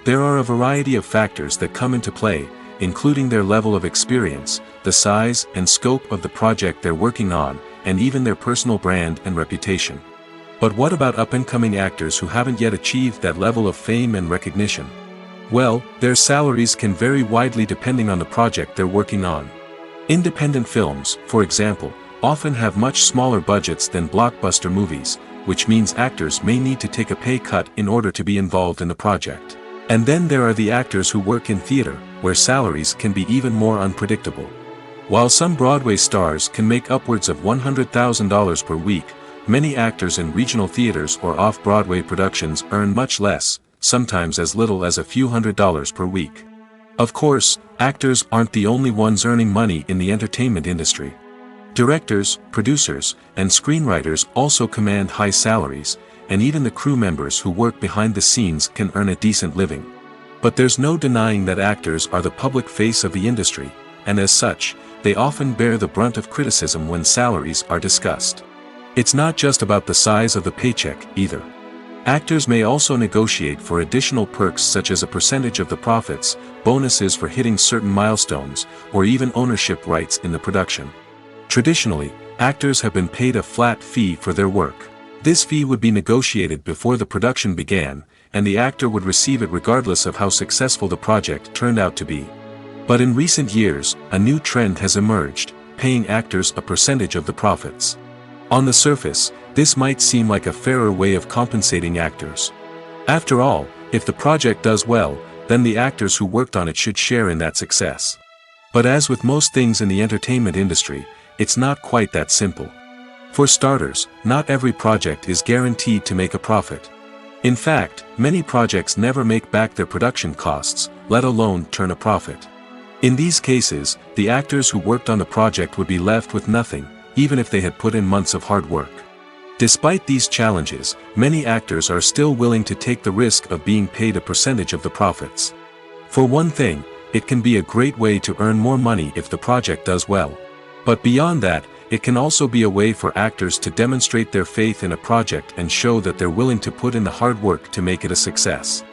There are a variety of factors that come into play, including their level of experience, the size and scope of the project they're working on, and even their personal brand and reputation. But what about up-and-coming actors who haven't yet achieved that level of fame and recognition? Well, their salaries can vary widely depending on the project they're working on. Independent films, for example, often have much smaller budgets than blockbuster movies, which means actors may need to take a pay cut in order to be involved in the project. And then there are the actors who work in theater, where salaries can be even more unpredictable. While some Broadway stars can make upwards of $100,000 per week, many actors in regional theaters or off-Broadway productions earn much less, sometimes as little as a few $100s per week. Of course, actors aren't the only ones earning money in the entertainment industry. Directors, producers, and screenwriters also command high salaries, and even the crew members who work behind the scenes can earn a decent living. But there's no denying that actors are the public face of the industry, and as such, they often bear the brunt of criticism when salaries are discussed. It's not just about the size of the paycheck, either. Actors may also negotiate for additional perks such as a percentage of the profits, bonuses for hitting certain milestones, or even ownership rights in the production. Traditionally, actors have been paid a flat fee for their work. This fee would be negotiated before the production began, and the actor would receive it regardless of how successful the project turned out to be. But in recent years, a new trend has emerged, paying actors a percentage of the profits. On the surface, this might seem like a fairer way of compensating actors. After all, if the project does well, then the actors who worked on it should share in that success. But as with most things in the entertainment industry, it's not quite that simple. For starters, not every project is guaranteed to make a profit. In fact, many projects never make back their production costs, let alone turn a profit. In these cases, the actors who worked on the project would be left with nothing, even if they had put in months of hard work. Despite these challenges, many actors are still willing to take the risk of being paid a percentage of the profits. For one thing, it can be a great way to earn more money if the project does well. But beyond that, it can also be a way for actors to demonstrate their faith in a project and show that they're willing to put in the hard work to make it a success.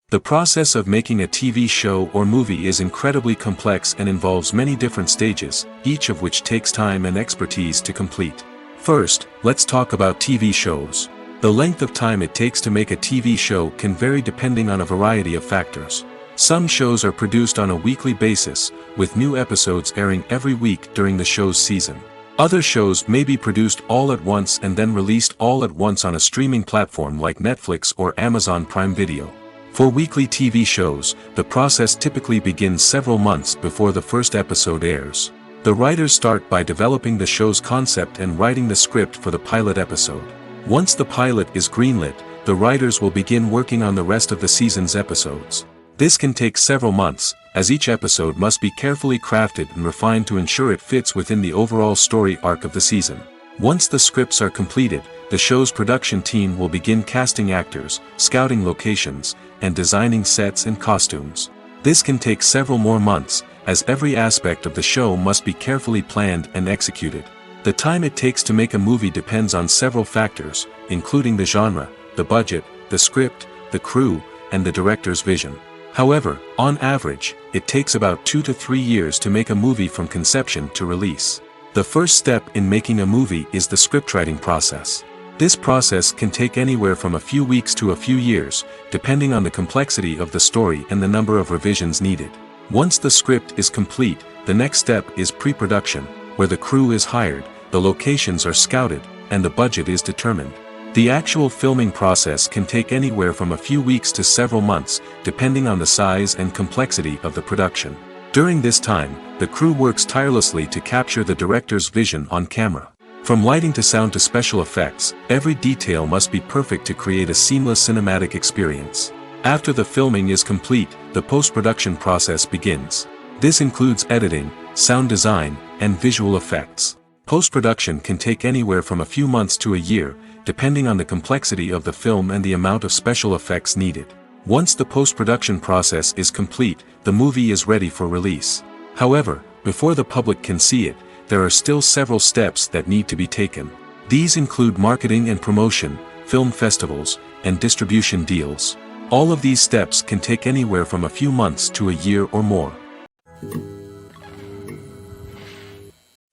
The process of making a TV show or movie is incredibly complex and involves many different stages, each of which takes time and expertise to complete. First, let's talk about TV shows. The length of time it takes to make a TV show can vary depending on a variety of factors. Some shows are produced on a weekly basis, with new episodes airing every week during the show's season. Other shows may be produced all at once and then released all at once on a streaming platform like Netflix or Amazon Prime Video. For weekly TV shows, the process typically begins several months before the first episode airs. The writers start by developing the show's concept and writing the script for the pilot episode. Once the pilot is greenlit, the writers will begin working on the rest of the season's episodes. This can take several months, as each episode must be carefully crafted and refined to ensure it fits within the overall story arc of the season. Once the scripts are completed, the show's production team will begin casting actors, scouting locations, and designing sets and costumes. This can take several more months, as every aspect of the show must be carefully planned and executed. The time it takes to make a movie depends on several factors, including the genre, the budget, the script, the crew, and the director's vision. However, on average, it takes about 2 to 3 years to make a movie from conception to release. The first step in making a movie is the scriptwriting process. This process can take anywhere from a few weeks to a few years, depending on the complexity of the story and the number of revisions needed. Once the script is complete, the next step is pre-production, where the crew is hired, the locations are scouted, and the budget is determined. The actual filming process can take anywhere from a few weeks to several months, depending on the size and complexity of the production. During this time, the crew works tirelessly to capture the director's vision on camera. From lighting to sound to special effects, every detail must be perfect to create a seamless cinematic experience. After the filming is complete, the post-production process begins. This includes editing, sound design, and visual effects. Post-production can take anywhere from a few months to a year, depending on the complexity of the film and the amount of special effects needed. Once the post-production process is complete, the movie is ready for release. However, before the public can see it, there are still several steps that need to be taken. These include marketing and promotion, film festivals, and distribution deals. All of these steps can take anywhere from a few months to a year or more.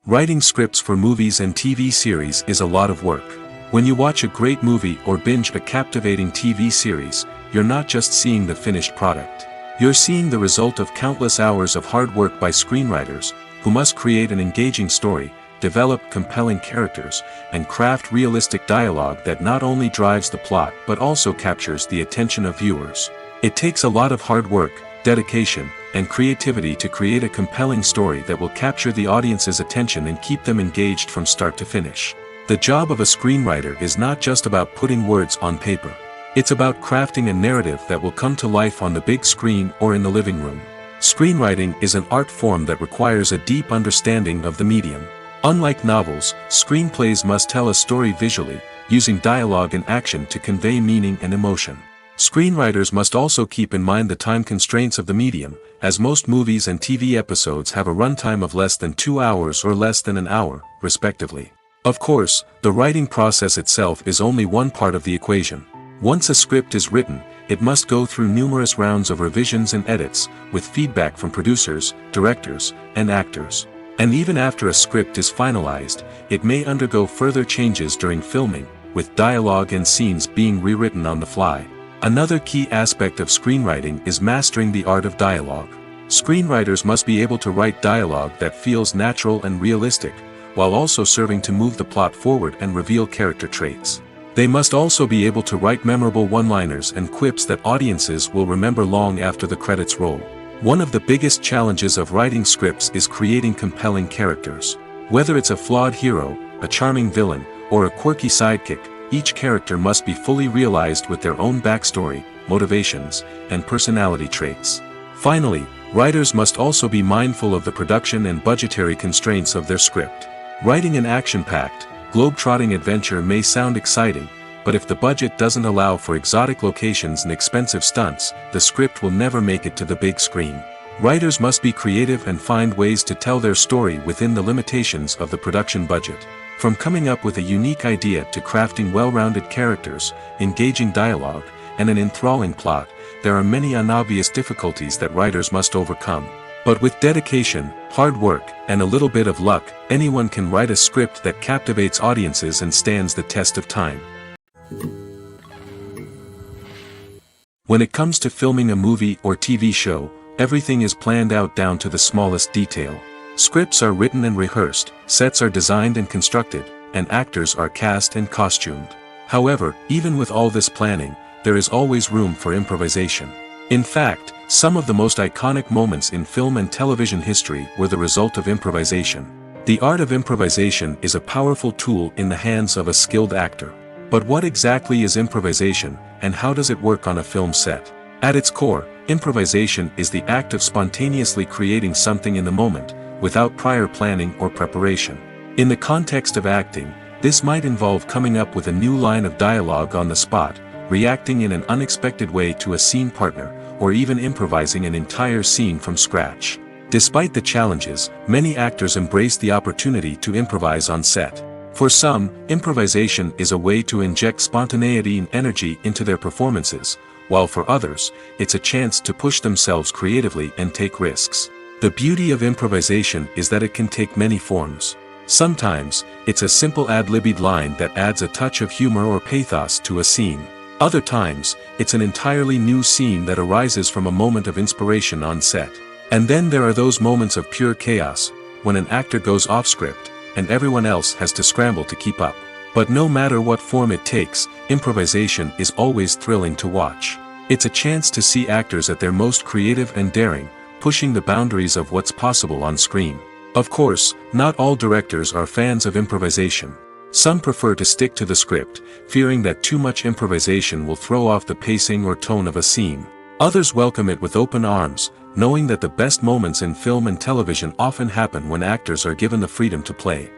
Writing scripts for movies and TV series is a lot of work. When you watch a great movie or binge a captivating TV series, you're not just seeing the finished product. You're seeing the result of countless hours of hard work by screenwriters, who must create an engaging story, develop compelling characters, and craft realistic dialogue that not only drives the plot but also captures the attention of viewers. It takes a lot of hard work, dedication, and creativity to create a compelling story that will capture the audience's attention and keep them engaged from start to finish. The job of a screenwriter is not just about putting words on paper. It's about crafting a narrative that will come to life on the big screen or in the living room. Screenwriting is an art form that requires a deep understanding of the medium. Unlike novels, screenplays must tell a story visually, using dialogue and action to convey meaning and emotion. Screenwriters must also keep in mind the time constraints of the medium, as most movies and TV episodes have a runtime of less than 2 hours or less than an hour, respectively. Of course, the writing process itself is only one part of the equation. Once a script is written, it must go through numerous rounds of revisions and edits, with feedback from producers, directors, and actors. And even after a script is finalized, it may undergo further changes during filming, with dialogue and scenes being rewritten on the fly. Another key aspect of screenwriting is mastering the art of dialogue. Screenwriters must be able to write dialogue that feels natural and realistic, while also serving to move the plot forward and reveal character traits. They must also be able to write memorable one-liners and quips that audiences will remember long after the credits roll. One of the biggest challenges of writing scripts is creating compelling characters. Whether it's a flawed hero, a charming villain, or a quirky sidekick, each character must be fully realized with their own backstory, motivations, and personality traits. Finally, writers must also be mindful of the production and budgetary constraints of their script. Writing an action-packed, globe-trotting adventure may sound exciting, but if the budget doesn't allow for exotic locations and expensive stunts, the script will never make it to the big screen. Writers must be creative and find ways to tell their story within the limitations of the production budget. From coming up with a unique idea to crafting well-rounded characters, engaging dialogue, and an enthralling plot, there are many unobvious difficulties that writers must overcome. But with dedication, hard work, and a little bit of luck, anyone can write a script that captivates audiences and stands the test of time. When it comes to filming a movie or TV show, everything is planned out down to the smallest detail. Scripts are written and rehearsed, sets are designed and constructed, and actors are cast and costumed. However, even with all this planning, there is always room for improvisation. In fact, some of the most iconic moments in film and television history were the result of improvisation. The art of improvisation is a powerful tool in the hands of a skilled actor. But what exactly is improvisation, and how does it work on a film set? At its core, improvisation is the act of spontaneously creating something in the moment, without prior planning or preparation. In the context of acting, this might involve coming up with a new line of dialogue on the spot, reacting in an unexpected way to a scene partner, or even improvising an entire scene from scratch. Despite the challenges, many actors embrace the opportunity to improvise on set. For some, improvisation is a way to inject spontaneity and energy into their performances, while for others, it's a chance to push themselves creatively and take risks. The beauty of improvisation is that it can take many forms. Sometimes, it's a simple ad-libbed line that adds a touch of humor or pathos to a scene. Other times, it's an entirely new scene that arises from a moment of inspiration on set. And then there are those moments of pure chaos, when an actor goes off script, and everyone else has to scramble to keep up. But no matter what form it takes, improvisation is always thrilling to watch. It's a chance to see actors at their most creative and daring, pushing the boundaries of what's possible on screen. Of course, not all directors are fans of improvisation. Some prefer to stick to the script, fearing that too much improvisation will throw off the pacing or tone of a scene. Others welcome it with open arms, knowing that the best moments in film and television often happen when actors are given the freedom to play.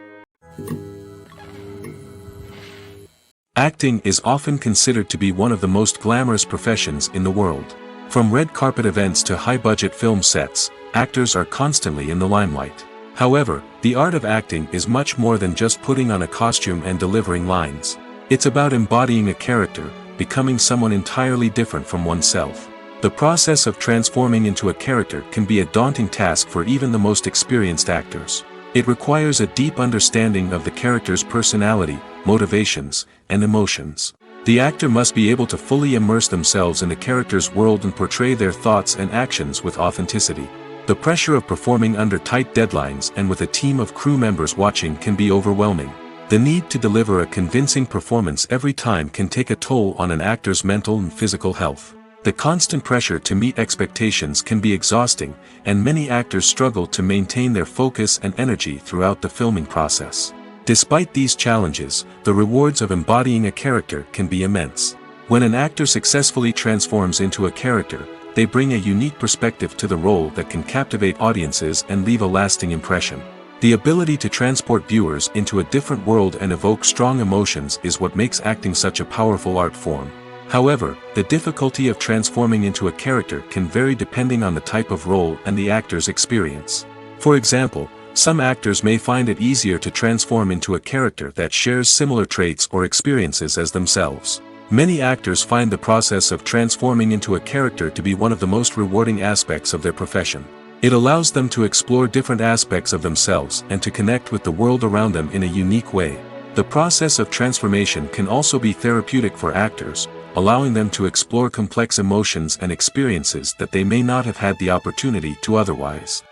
Acting is often considered to be one of the most glamorous professions in the world. From red carpet events to high-budget film sets, actors are constantly in the limelight. However, the art of acting is much more than just putting on a costume and delivering lines. It's about embodying a character, becoming someone entirely different from oneself. The process of transforming into a character can be a daunting task for even the most experienced actors. It requires a deep understanding of the character's personality, motivations, and emotions. The actor must be able to fully immerse themselves in the character's world and portray their thoughts and actions with authenticity. The pressure of performing under tight deadlines and with a team of crew members watching can be overwhelming. The need to deliver a convincing performance every time can take a toll on an actor's mental and physical health. The constant pressure to meet expectations can be exhausting, and many actors struggle to maintain their focus and energy throughout the filming process. Despite these challenges, the rewards of embodying a character can be immense. When an actor successfully transforms into a character, they bring a unique perspective to the role that can captivate audiences and leave a lasting impression. The ability to transport viewers into a different world and evoke strong emotions is what makes acting such a powerful art form. However, the difficulty of transforming into a character can vary depending on the type of role and the actor's experience. For example, some actors may find it easier to transform into a character that shares similar traits or experiences as themselves. Many actors find the process of transforming into a character to be one of the most rewarding aspects of their profession. It allows them to explore different aspects of themselves and to connect with the world around them in a unique way. The process of transformation can also be therapeutic for actors, allowing them to explore complex emotions and experiences that they may not have had the opportunity to otherwise.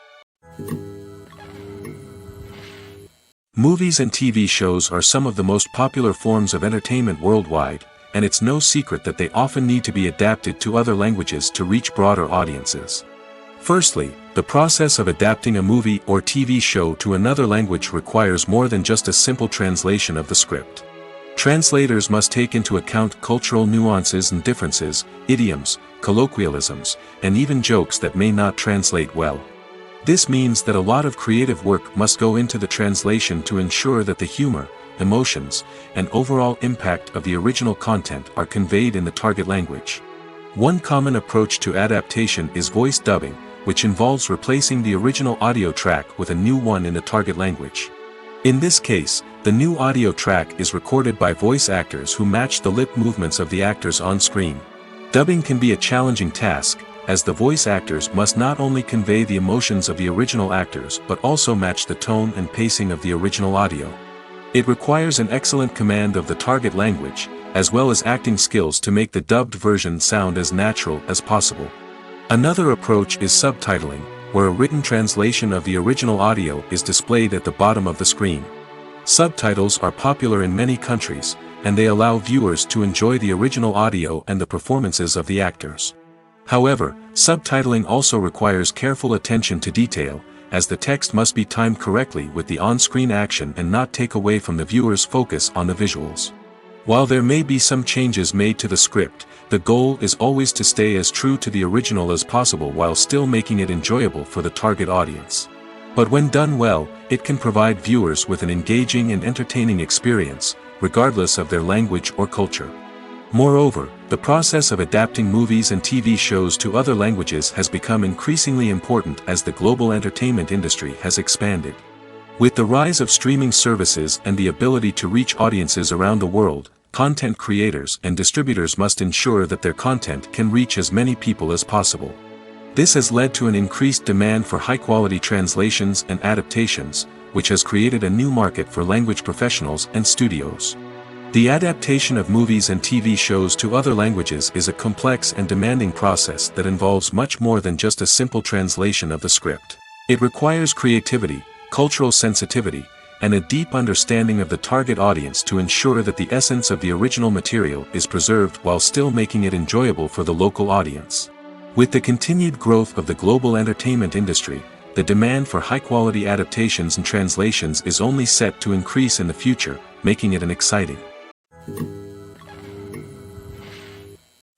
Movies and TV shows are some of the most popular forms of entertainment worldwide, and it's no secret that they often need to be adapted to other languages to reach broader audiences. Firstly, the process of adapting a movie or TV show to another language requires more than just a simple translation of the script. Translators must take into account cultural nuances and differences, idioms, colloquialisms, and even jokes that may not translate well. This means that a lot of creative work must go into the translation to ensure that the humor, emotions, and overall impact of the original content are conveyed in the target language. One common approach to adaptation is voice dubbing, which involves replacing the original audio track with a new one in the target language. In this case, the new audio track is recorded by voice actors who match the lip movements of the actors on screen. Dubbing can be a challenging task, as the voice actors must not only convey the emotions of the original actors but also match the tone and pacing of the original audio. It requires an excellent command of the target language, as well as acting skills to make the dubbed version sound as natural as possible. Another approach is subtitling, where a written translation of the original audio is displayed at the bottom of the screen. Subtitles are popular in many countries, and they allow viewers to enjoy the original audio and the performances of the actors. However, subtitling also requires careful attention to detail, as the text must be timed correctly with the on-screen action and not take away from the viewer's focus on the visuals. While there may be some changes made to the script, the goal is always to stay as true to the original as possible while still making it enjoyable for the target audience. But when done well, it can provide viewers with an engaging and entertaining experience, regardless of their language or culture. Moreover, the process of adapting movies and TV shows to other languages has become increasingly important as the global entertainment industry has expanded. With the rise of streaming services and the ability to reach audiences around the world, content creators and distributors must ensure that their content can reach as many people as possible. This has led to an increased demand for high-quality translations and adaptations, which has created a new market for language professionals and studios. The adaptation of movies and TV shows to other languages is a complex and demanding process that involves much more than just a simple translation of the script. It requires creativity, cultural sensitivity, and a deep understanding of the target audience to ensure that the essence of the original material is preserved while still making it enjoyable for the local audience. With the continued growth of the global entertainment industry, the demand for high-quality adaptations and translations is only set to increase in the future, making it an exciting.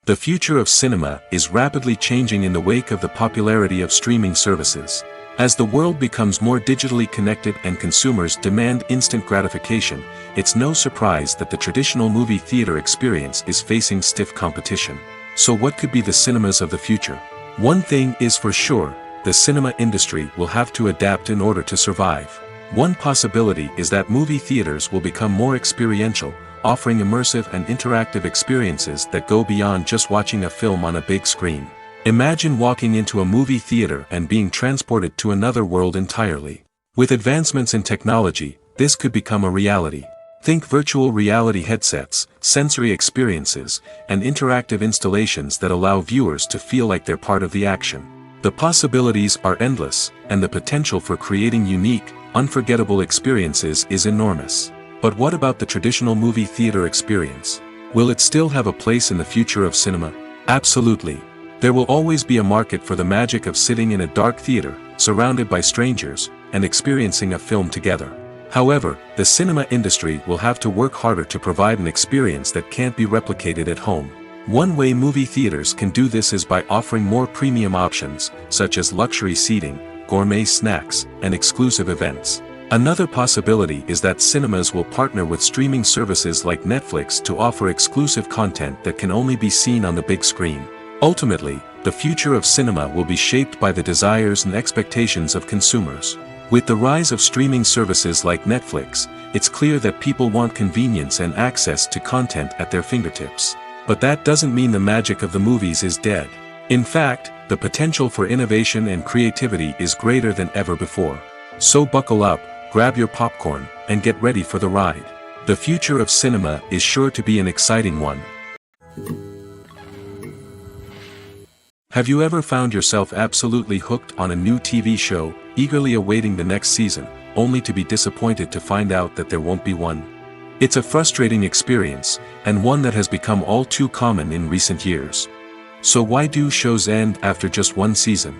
The future of cinema is rapidly changing in the wake of the popularity of streaming services. As the world becomes more digitally connected and consumers demand instant gratification, it's no surprise that the traditional movie theater experience is facing stiff competition. So what could be the cinemas of the future? One thing is for sure, the cinema industry will have to adapt in order to survive. One possibility is that movie theaters will become more experiential, offering immersive and interactive experiences that go beyond just watching a film on a big screen. Imagine walking into a movie theater and being transported to another world entirely. With advancements in technology, this could become a reality. Think virtual reality headsets, sensory experiences, and interactive installations that allow viewers to feel like they're part of the action. The possibilities are endless, and the potential for creating unique, unforgettable experiences is enormous. But what about the traditional movie theater experience? Will it still have a place in the future of cinema? Absolutely. There will always be a market for the magic of sitting in a dark theater, surrounded by strangers, and experiencing a film together. However, the cinema industry will have to work harder to provide an experience that can't be replicated at home. One way movie theaters can do this is by offering more premium options, such as luxury seating, gourmet snacks, and exclusive events. Another possibility is that cinemas will partner with streaming services like Netflix to offer exclusive content that can only be seen on the big screen. Ultimately, the future of cinema will be shaped by the desires and expectations of consumers. With the rise of streaming services like Netflix, it's clear that people want convenience and access to content at their fingertips. But that doesn't mean the magic of the movies is dead. In fact, the potential for innovation and creativity is greater than ever before. So buckle up, grab your popcorn, and get ready for the ride. The future of cinema is sure to be an exciting one. Have you ever found yourself absolutely hooked on a new TV show, eagerly awaiting the next season, only to be disappointed to find out that there won't be one? It's a frustrating experience, and one that has become all too common in recent years. So why do shows end after just one season?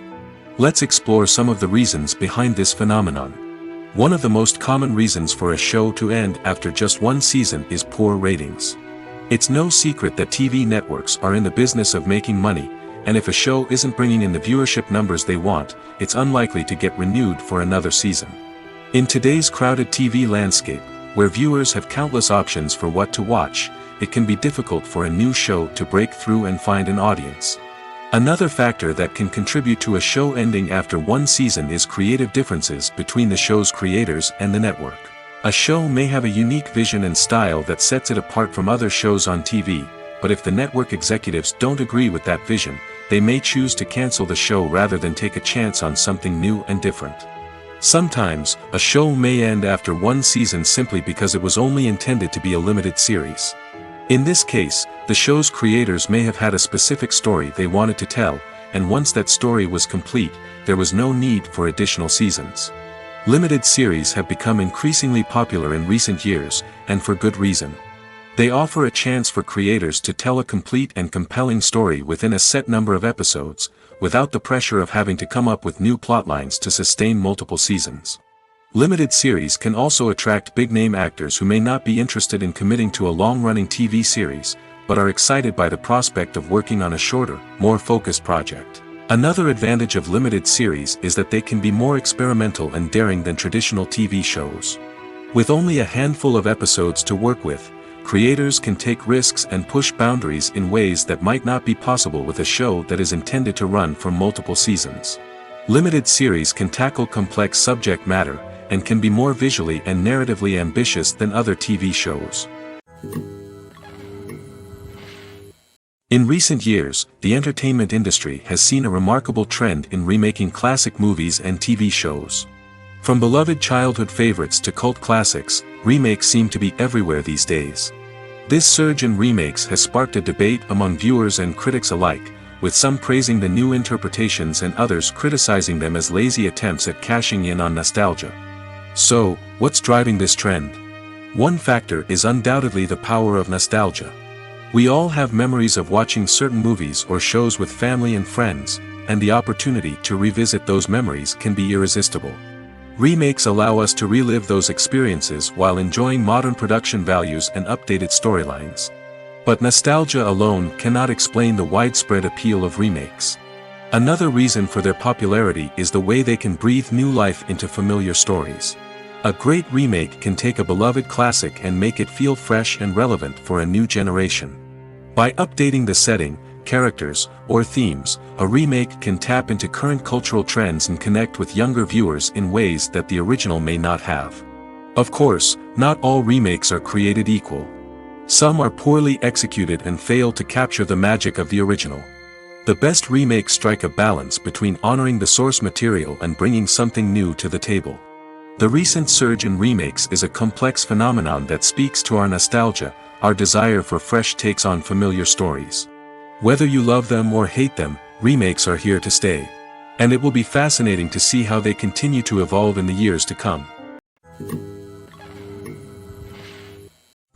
Let's explore some of the reasons behind this phenomenon. One of the most common reasons for a show to end after just one season is poor ratings. It's no secret that TV networks are in the business of making money, and if a show isn't bringing in the viewership numbers they want, it's unlikely to get renewed for another season. In today's crowded TV landscape, where viewers have countless options for what to watch, it can be difficult for a new show to break through and find an audience. Another factor that can contribute to a show ending after one season is creative differences between the show's creators and the network. A show may have a unique vision and style that sets it apart from other shows on TV, but if the network executives don't agree with that vision, they may choose to cancel the show rather than take a chance on something new and different. Sometimes, a show may end after one season simply because it was only intended to be a limited series. In this case, the show's creators may have had a specific story they wanted to tell, and once that story was complete, there was no need for additional seasons. Limited series have become increasingly popular in recent years, and for good reason. They offer a chance for creators to tell a complete and compelling story within a set number of episodes, without the pressure of having to come up with new plotlines to sustain multiple seasons. Limited series can also attract big-name actors who may not be interested in committing to a long-running TV series, but are excited by the prospect of working on a shorter, more focused project. Another advantage of limited series is that they can be more experimental and daring than traditional TV shows. With only a handful of episodes to work with, creators can take risks and push boundaries in ways that might not be possible with a show that is intended to run for multiple seasons. Limited series can tackle complex subject matter, and can be more visually and narratively ambitious than other TV shows. In recent years, the entertainment industry has seen a remarkable trend in remaking classic movies and TV shows. From beloved childhood favorites to cult classics, remakes seem to be everywhere these days. This surge in remakes has sparked a debate among viewers and critics alike, with some praising the new interpretations and others criticizing them as lazy attempts at cashing in on nostalgia. So, what's driving this trend? One factor is undoubtedly the power of nostalgia. We all have memories of watching certain movies or shows with family and friends, and the opportunity to revisit those memories can be irresistible. Remakes allow us to relive those experiences while enjoying modern production values and updated storylines. But nostalgia alone cannot explain the widespread appeal of remakes. Another reason for their popularity is the way they can breathe new life into familiar stories. A great remake can take a beloved classic and make it feel fresh and relevant for a new generation. By updating the setting, characters, or themes, a remake can tap into current cultural trends and connect with younger viewers in ways that the original may not have. Of course, not all remakes are created equal. Some are poorly executed and fail to capture the magic of the original. The best remakes strike a balance between honoring the source material and bringing something new to the table. The recent surge in remakes is a complex phenomenon that speaks to our nostalgia, our desire for fresh takes on familiar stories. Whether you love them or hate them, remakes are here to stay. And it will be fascinating to see how they continue to evolve in the years to come.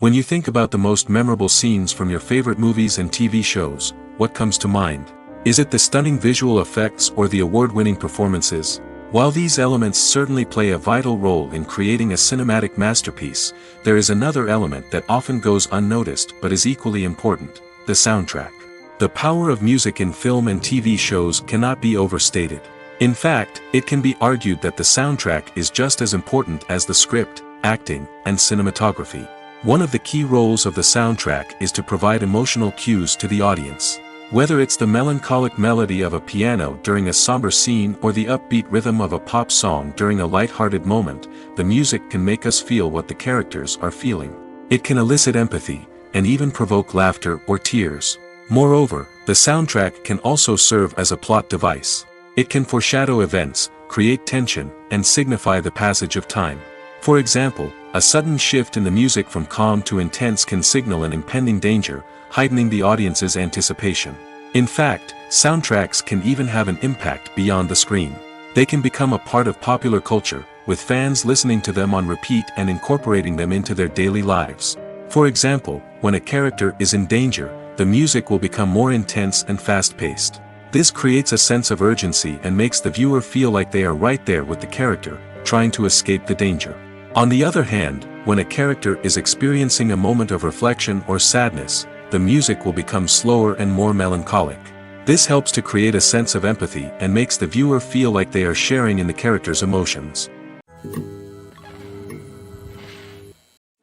When you think about the most memorable scenes from your favorite movies and TV shows, what comes to mind? Is it the stunning visual effects or the award-winning performances? While these elements certainly play a vital role in creating a cinematic masterpiece, there is another element that often goes unnoticed but is equally important: the soundtrack. The power of music in film and TV shows cannot be overstated. In fact, it can be argued that the soundtrack is just as important as the script, acting, and cinematography. One of the key roles of the soundtrack is to provide emotional cues to the audience. Whether it's the melancholic melody of a piano during a somber scene or the upbeat rhythm of a pop song during a light-hearted moment, the music can make us feel what the characters are feeling. It can elicit empathy, and even provoke laughter or tears. Moreover, the soundtrack can also serve as a plot device. It can foreshadow events, create tension, and signify the passage of time. For example, a sudden shift in the music from calm to intense can signal an impending danger, heightening the audience's anticipation. In fact, soundtracks can even have an impact beyond the screen. They can become a part of popular culture, with fans listening to them on repeat and incorporating them into their daily lives. For example, when a character is in danger, the music will become more intense and fast-paced. This creates a sense of urgency and makes the viewer feel like they are right there with the character, trying to escape the danger. On the other hand, when a character is experiencing a moment of reflection or sadness, the music will become slower and more melancholic. This helps to create a sense of empathy and makes the viewer feel like they are sharing in the character's emotions.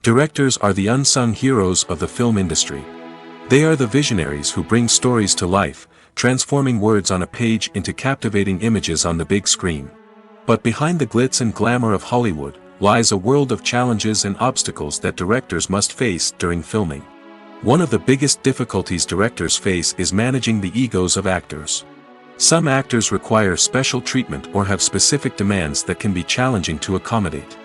Directors are the unsung heroes of the film industry. They are the visionaries who bring stories to life, transforming words on a page into captivating images on the big screen. But behind the glitz and glamour of Hollywood lies a world of challenges and obstacles that directors must face during filming. One of the biggest difficulties directors face is managing the egos of actors. Some actors require special treatment or have specific demands that can be challenging to accommodate.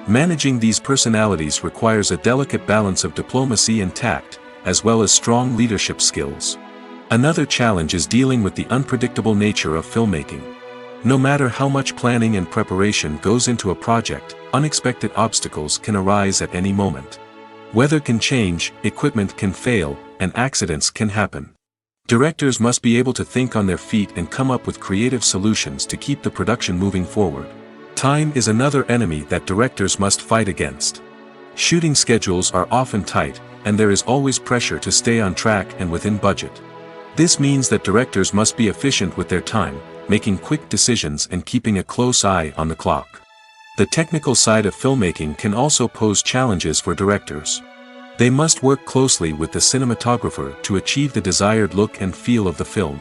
Managing these personalities requires a delicate balance of diplomacy and tact, as well as strong leadership skills. Another challenge is dealing with the unpredictable nature of filmmaking. No matter how much planning and preparation goes into a project, unexpected obstacles can arise at any moment. Weather can change, equipment can fail, and accidents can happen. Directors must be able to think on their feet and come up with creative solutions to keep the production moving forward. Time is another enemy that directors must fight against. Shooting schedules are often tight, and there is always pressure to stay on track and within budget. This means that directors must be efficient with their time, making quick decisions and keeping a close eye on the clock. The technical side of filmmaking can also pose challenges for directors. They must work closely with the cinematographer to achieve the desired look and feel of the film.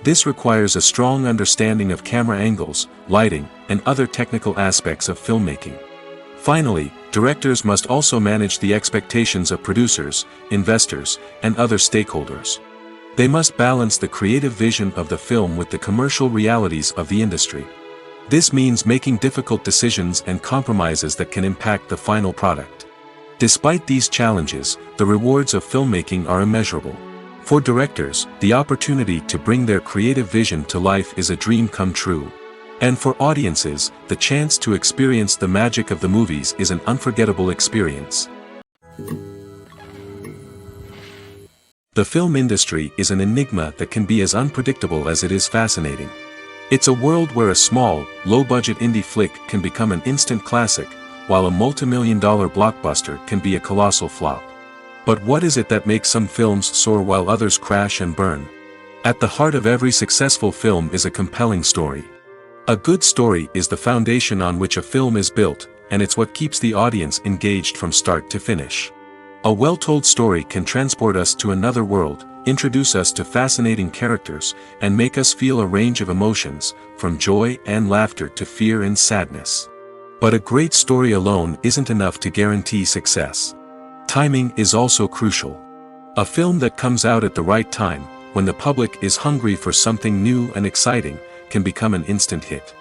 This requires a strong understanding of camera angles, lighting, and other technical aspects of filmmaking. Finally, directors must also manage the expectations of producers, investors, and other stakeholders. They must balance the creative vision of the film with the commercial realities of the industry. This means making difficult decisions and compromises that can impact the final product. Despite these challenges, the rewards of filmmaking are immeasurable. For directors, the opportunity to bring their creative vision to life is a dream come true. And for audiences, the chance to experience the magic of the movies is an unforgettable experience. The film industry is an enigma that can be as unpredictable as it is fascinating. It's a world where a small, low-budget indie flick can become an instant classic, while a multi-million-dollar blockbuster can be a colossal flop. But what is it that makes some films soar while others crash and burn? At the heart of every successful film is a compelling story. A good story is the foundation on which a film is built, and it's what keeps the audience engaged from start to finish. A well-told story can transport us to another world, introduce us to fascinating characters, and make us feel a range of emotions, from joy and laughter to fear and sadness. But a great story alone isn't enough to guarantee success. Timing is also crucial. A film that comes out at the right time, when the public is hungry for something new and exciting, can become an instant hit.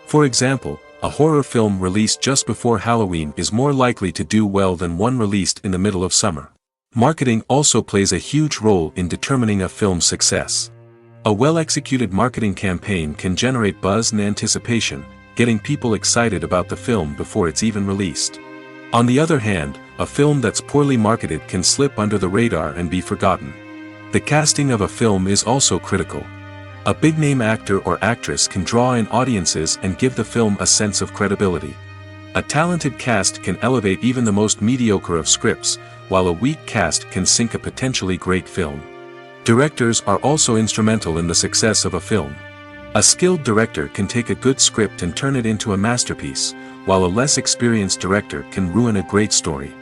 For example, a horror film released just before Halloween is more likely to do well than one released in the middle of summer. Marketing also plays a huge role in determining a film's success. A well-executed marketing campaign can generate buzz and anticipation, getting people excited about the film before it's even released. On the other hand, a film that's poorly marketed can slip under the radar and be forgotten. The casting of a film is also critical. A big-name actor or actress can draw in audiences and give the film a sense of credibility. A talented cast can elevate even the most mediocre of scripts, while a weak cast can sink a potentially great film. Directors are also instrumental in the success of a film. A skilled director can take a good script and turn it into a masterpiece, while a less experienced director can ruin a great story.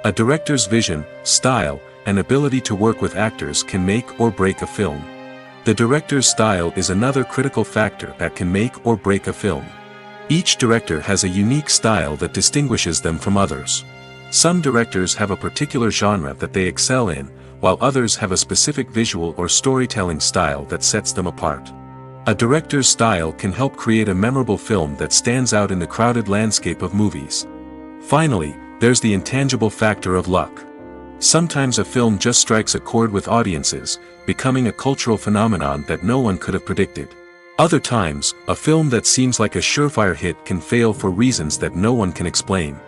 A director's vision, style, and ability to work with actors can make or break a film. The director's style is another critical factor that can make or break a film. Each director has a unique style that distinguishes them from others. Some directors have a particular genre that they excel in, while others have a specific visual or storytelling style that sets them apart. A director's style can help create a memorable film that stands out in the crowded landscape of movies. Finally, there's the intangible factor of luck. Sometimes a film just strikes a chord with audiences, becoming a cultural phenomenon that no one could have predicted. Other times, a film that seems like a surefire hit can fail for reasons that no one can explain.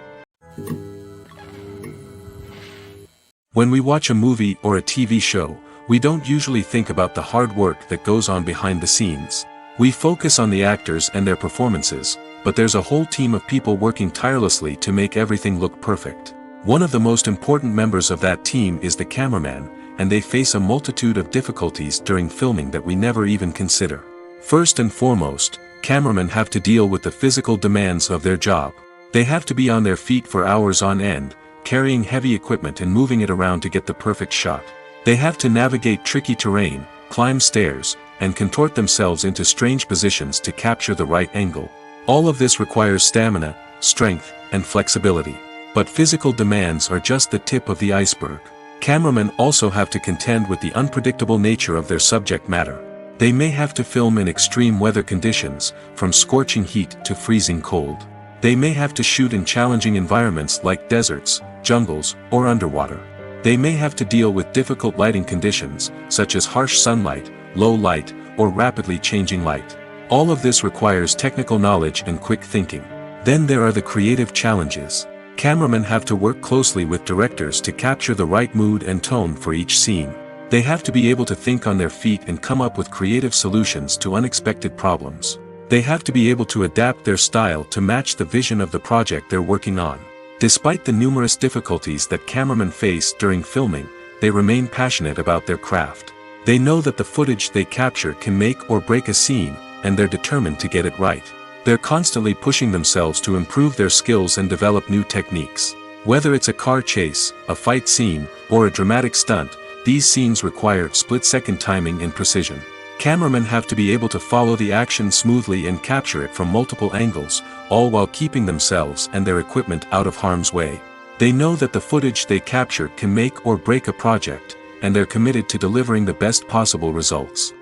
When we watch a movie or a TV show, we don't usually think about the hard work that goes on behind the scenes. We focus on the actors and their performances, but there's a whole team of people working tirelessly to make everything look perfect. One of the most important members of that team is the cameraman, and they face a multitude of difficulties during filming that we never even consider. First and foremost, cameramen have to deal with the physical demands of their job. They have to be on their feet for hours on end, carrying heavy equipment and moving it around to get the perfect shot. They have to navigate tricky terrain, climb stairs, and contort themselves into strange positions to capture the right angle. All of this requires stamina, strength, and flexibility. But physical demands are just the tip of the iceberg. Cameramen also have to contend with the unpredictable nature of their subject matter. They may have to film in extreme weather conditions, from scorching heat to freezing cold. They may have to shoot in challenging environments like deserts, jungles, or underwater. They may have to deal with difficult lighting conditions, such as harsh sunlight, low light, or rapidly changing light. All of this requires technical knowledge and quick thinking. Then there are the creative challenges. Cameramen have to work closely with directors to capture the right mood and tone for each scene. They have to be able to think on their feet and come up with creative solutions to unexpected problems. They have to be able to adapt their style to match the vision of the project they're working on. Despite the numerous difficulties that cameramen face during filming, they remain passionate about their craft. They know that the footage they capture can make or break a scene, and they're determined to get it right. They're constantly pushing themselves to improve their skills and develop new techniques. Whether it's a car chase, a fight scene, or a dramatic stunt, these scenes require split-second timing and precision. Cameramen have to be able to follow the action smoothly and capture it from multiple angles, all while keeping themselves and their equipment out of harm's way. They know that the footage they capture can make or break a project, and they're committed to delivering the best possible results.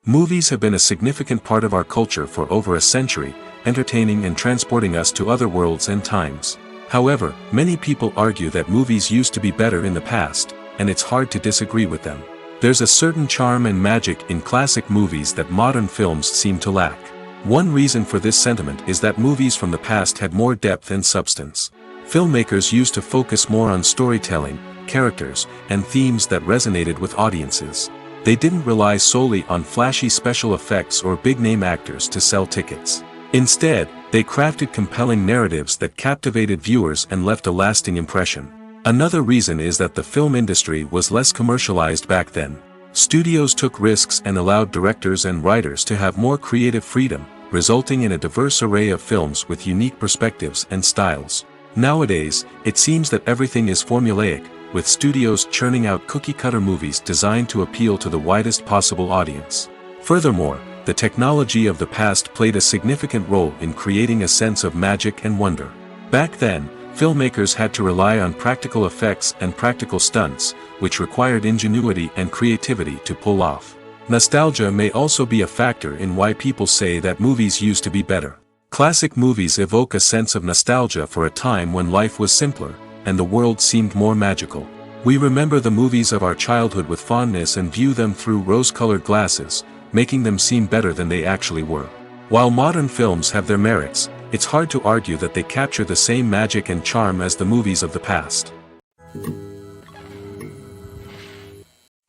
Movies have been a significant part of our culture for over a century, entertaining and transporting us to other worlds and times. However, many people argue that movies used to be better in the past, and it's hard to disagree with them. There's a certain charm and magic in classic movies that modern films seem to lack. One reason for this sentiment is that movies from the past had more depth and substance. Filmmakers used to focus more on storytelling, characters, and themes that resonated with audiences. They didn't rely solely on flashy special effects or big-name actors to sell tickets. Instead, they crafted compelling narratives that captivated viewers and left a lasting impression. Another reason is that the film industry was less commercialized back then. Studios took risks and allowed directors and writers to have more creative freedom, resulting in a diverse array of films with unique perspectives and styles. Nowadays, it seems that everything is formulaic, with studios churning out cookie-cutter movies designed to appeal to the widest possible audience. Furthermore, the technology of the past played a significant role in creating a sense of magic and wonder. Back then, filmmakers had to rely on practical effects and practical stunts, which required ingenuity and creativity to pull off. Nostalgia may also be a factor in why people say that movies used to be better. Classic movies evoke a sense of nostalgia for a time when life was simpler, and the world seemed more magical. We remember the movies of our childhood with fondness and view them through rose-colored glasses, making them seem better than they actually were. While modern films have their merits, it's hard to argue that they capture the same magic and charm as the movies of the past.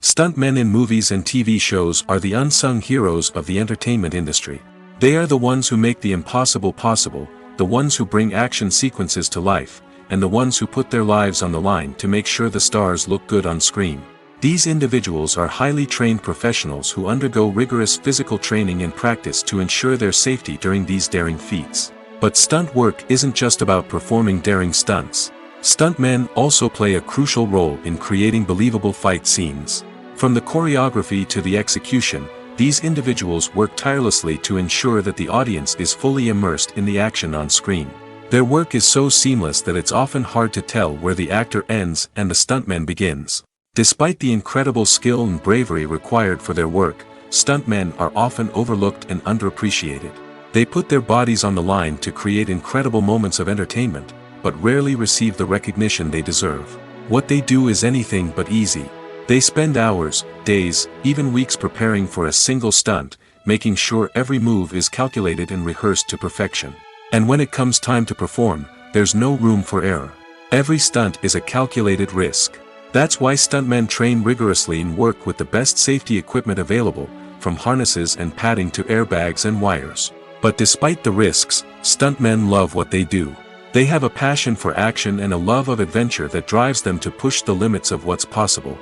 Stuntmen in movies and TV shows are the unsung heroes of the entertainment industry. They are the ones who make the impossible possible, the ones who bring action sequences to life, and the ones who put their lives on the line to make sure the stars look good on screen. These individuals are highly trained professionals who undergo rigorous physical training and practice to ensure their safety during these daring feats. But stunt work isn't just about performing daring stunts. Stuntmen also play a crucial role in creating believable fight scenes. From the choreography to the execution, these individuals work tirelessly to ensure that the audience is fully immersed in the action on screen. Their work is so seamless that it's often hard to tell where the actor ends and the stuntman begins. Despite the incredible skill and bravery required for their work, stuntmen are often overlooked and underappreciated. They put their bodies on the line to create incredible moments of entertainment, but rarely receive the recognition they deserve. What they do is anything but easy. They spend hours, days, even weeks preparing for a single stunt, making sure every move is calculated and rehearsed to perfection. And when it comes time to perform, there's no room for error. Every stunt is a calculated risk. That's why stuntmen train rigorously and work with the best safety equipment available, from harnesses and padding to airbags and wires. But despite the risks, stuntmen love what they do. They have a passion for action and a love of adventure that drives them to push the limits of what's possible.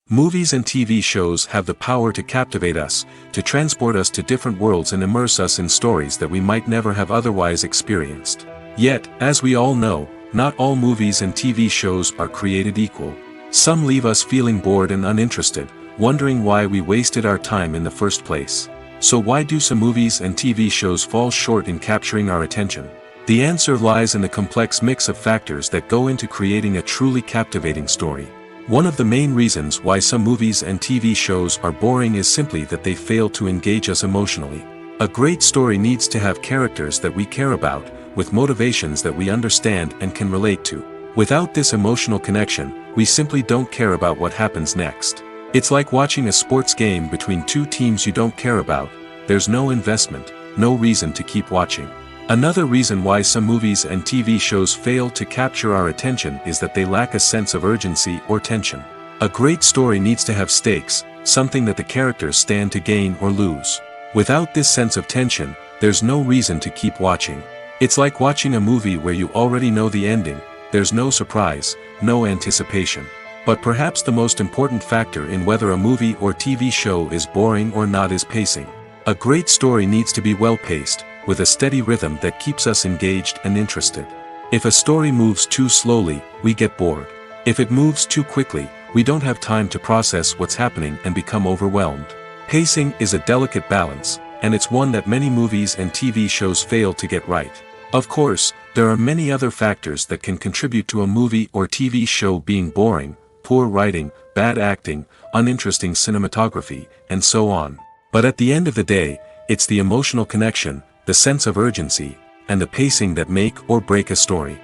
Movies and TV shows have the power to captivate us, to transport us to different worlds and immerse us in stories that we might never have otherwise experienced. Yet, as we all know, not all movies and TV shows are created equal. Some leave us feeling bored and uninterested, wondering why we wasted our time in the first place. So why do some movies and TV shows fall short in capturing our attention? The answer lies in the complex mix of factors that go into creating a truly captivating story. One of the main reasons why some movies and TV shows are boring is simply that they fail to engage us emotionally. A great story needs to have characters that we care about, with motivations that we understand and can relate to. Without this emotional connection, we simply don't care about what happens next. It's like watching a sports game between two teams you don't care about. There's no investment, no reason to keep watching. Another reason why some movies and TV shows fail to capture our attention is that they lack a sense of urgency or tension. A great story needs to have stakes, something that the characters stand to gain or lose. Without this sense of tension, there's no reason to keep watching. It's like watching a movie where you already know the ending. There's no surprise, no anticipation. But perhaps the most important factor in whether a movie or TV show is boring or not is pacing. A great story needs to be well-paced, with a steady rhythm that keeps us engaged and interested. If a story moves too slowly, we get bored. If it moves too quickly, we don't have time to process what's happening and become overwhelmed. Pacing is a delicate balance, and it's one that many movies and TV shows fail to get right. Of course, there are many other factors that can contribute to a movie or TV show being boring: poor writing, bad acting, uninteresting cinematography, and so on. But at the end of the day, it's the emotional connection, the sense of urgency, and the pacing that make or break a story.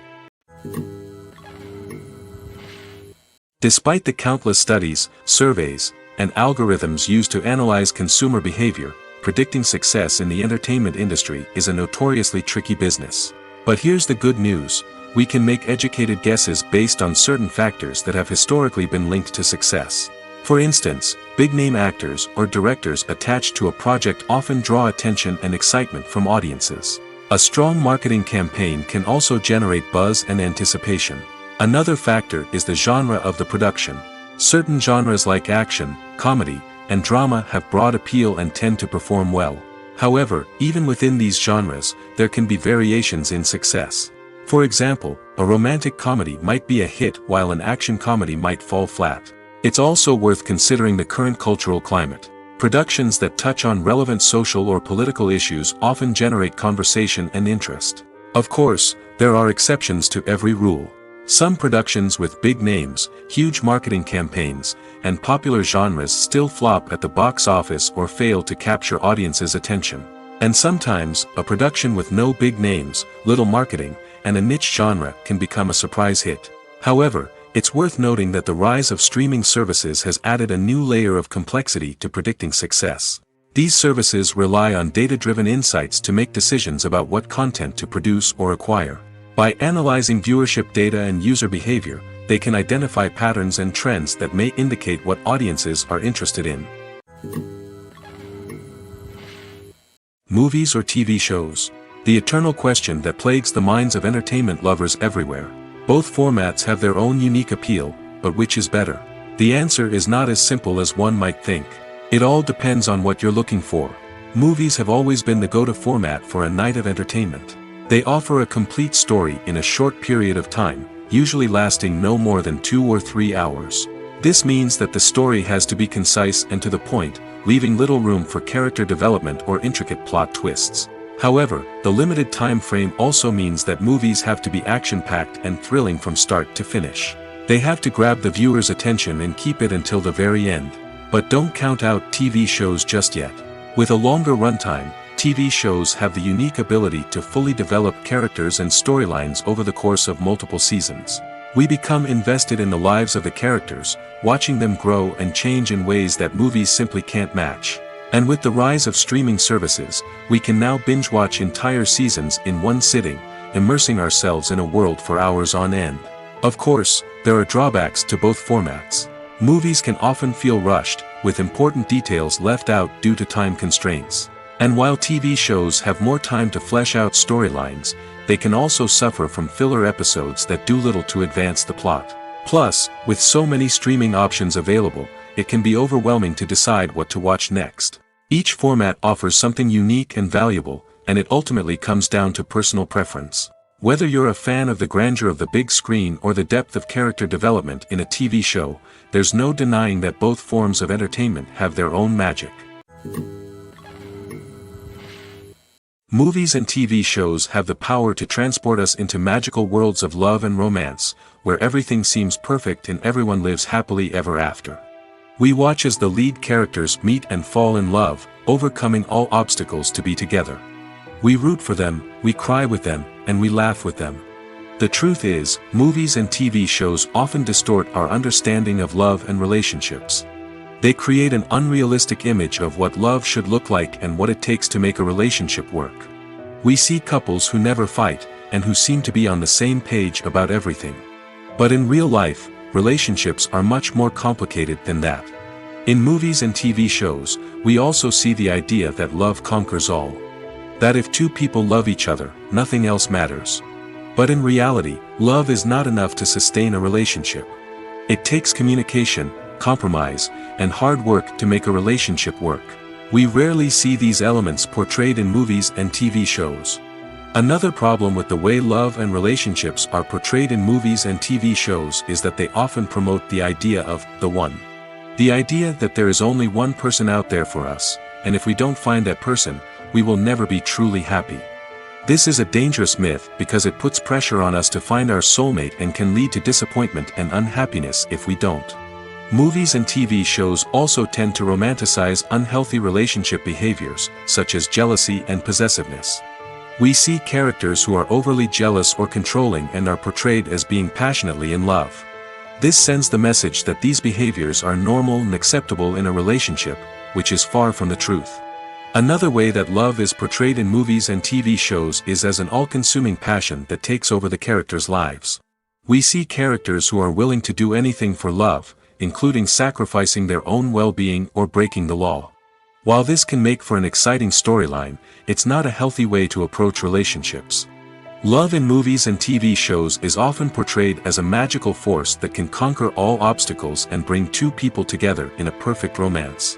Despite the countless studies, surveys, and algorithms used to analyze consumer behavior, predicting success in the entertainment industry is a notoriously tricky business. But here's the good news: we can make educated guesses based on certain factors that have historically been linked to success. For instance, big-name actors or directors attached to a project often draw attention and excitement from audiences. A strong marketing campaign can also generate buzz and anticipation. Another factor is the genre of the production. Certain genres like action, comedy, and drama have broad appeal and tend to perform well. However, even within these genres, there can be variations in success. For example, a romantic comedy might be a hit while an action comedy might fall flat. It's also worth considering the current cultural climate. Productions that touch on relevant social or political issues often generate conversation and interest. Of course, there are exceptions to every rule. Some productions with big names, huge marketing campaigns, and popular genres still flop at the box office or fail to capture audiences' attention. And sometimes, a production with no big names, little marketing, and a niche genre can become a surprise hit. However, it's worth noting that the rise of streaming services has added a new layer of complexity to predicting success. These services rely on data-driven insights to make decisions about what content to produce or acquire. By analyzing viewership data and user behavior, they can identify patterns and trends that may indicate what audiences are interested in. Movies or TV shows? The eternal question that plagues the minds of entertainment lovers everywhere. Both formats have their own unique appeal, but which is better? The answer is not as simple as one might think. It all depends on what you're looking for. Movies have always been the go-to format for a night of entertainment. They offer a complete story in a short period of time, usually lasting no more than 2 or 3 hours. This means that the story has to be concise and to the point, leaving little room for character development or intricate plot twists. However, the limited time frame also means that movies have to be action-packed and thrilling from start to finish. They have to grab the viewer's attention and keep it until the very end. But don't count out TV shows just yet. With a longer runtime, TV shows have the unique ability to fully develop characters and storylines over the course of multiple seasons. We become invested in the lives of the characters, watching them grow and change in ways that movies simply can't match. And with the rise of streaming services, we can now binge-watch entire seasons in one sitting, immersing ourselves in a world for hours on end. Of course, there are drawbacks to both formats. Movies can often feel rushed, with important details left out due to time constraints. And while TV shows have more time to flesh out storylines, they can also suffer from filler episodes that do little to advance the plot. Plus, with so many streaming options available, it can be overwhelming to decide what to watch next. Each format offers something unique and valuable, and it ultimately comes down to personal preference. Whether you're a fan of the grandeur of the big screen or the depth of character development in a TV show, there's no denying that both forms of entertainment have their own magic. Movies and TV shows have the power to transport us into magical worlds of love and romance, where everything seems perfect and everyone lives happily ever after. We watch as the lead characters meet and fall in love, overcoming all obstacles to be together. We root for them, we cry with them, and we laugh with them. The truth is, movies and TV shows often distort our understanding of love and relationships. They create an unrealistic image of what love should look like and what it takes to make a relationship work. We see couples who never fight, and who seem to be on the same page about everything. But in real life, relationships are much more complicated than that. In movies and TV shows, we also see the idea that love conquers all. That if two people love each other, nothing else matters. But in reality, love is not enough to sustain a relationship. It takes communication, compromise, and hard work to make a relationship work. We rarely see these elements portrayed in movies and TV shows. Another problem with the way love and relationships are portrayed in movies and TV shows is that they often promote the idea of the one. The idea that there is only one person out there for us, and if we don't find that person, we will never be truly happy. This is a dangerous myth because it puts pressure on us to find our soulmate and can lead to disappointment and unhappiness if we don't. Movies and TV shows also tend to romanticize unhealthy relationship behaviors, such as jealousy and possessiveness. We see characters who are overly jealous or controlling and are portrayed as being passionately in love. This sends the message that these behaviors are normal and acceptable in a relationship, which is far from the truth. Another way that love is portrayed in movies and TV shows is as an all-consuming passion that takes over the characters' lives. We see characters who are willing to do anything for love, including sacrificing their own well-being or breaking the law. While this can make for an exciting storyline, it's not a healthy way to approach relationships. Love in movies and TV shows is often portrayed as a magical force that can conquer all obstacles and bring two people together in a perfect romance.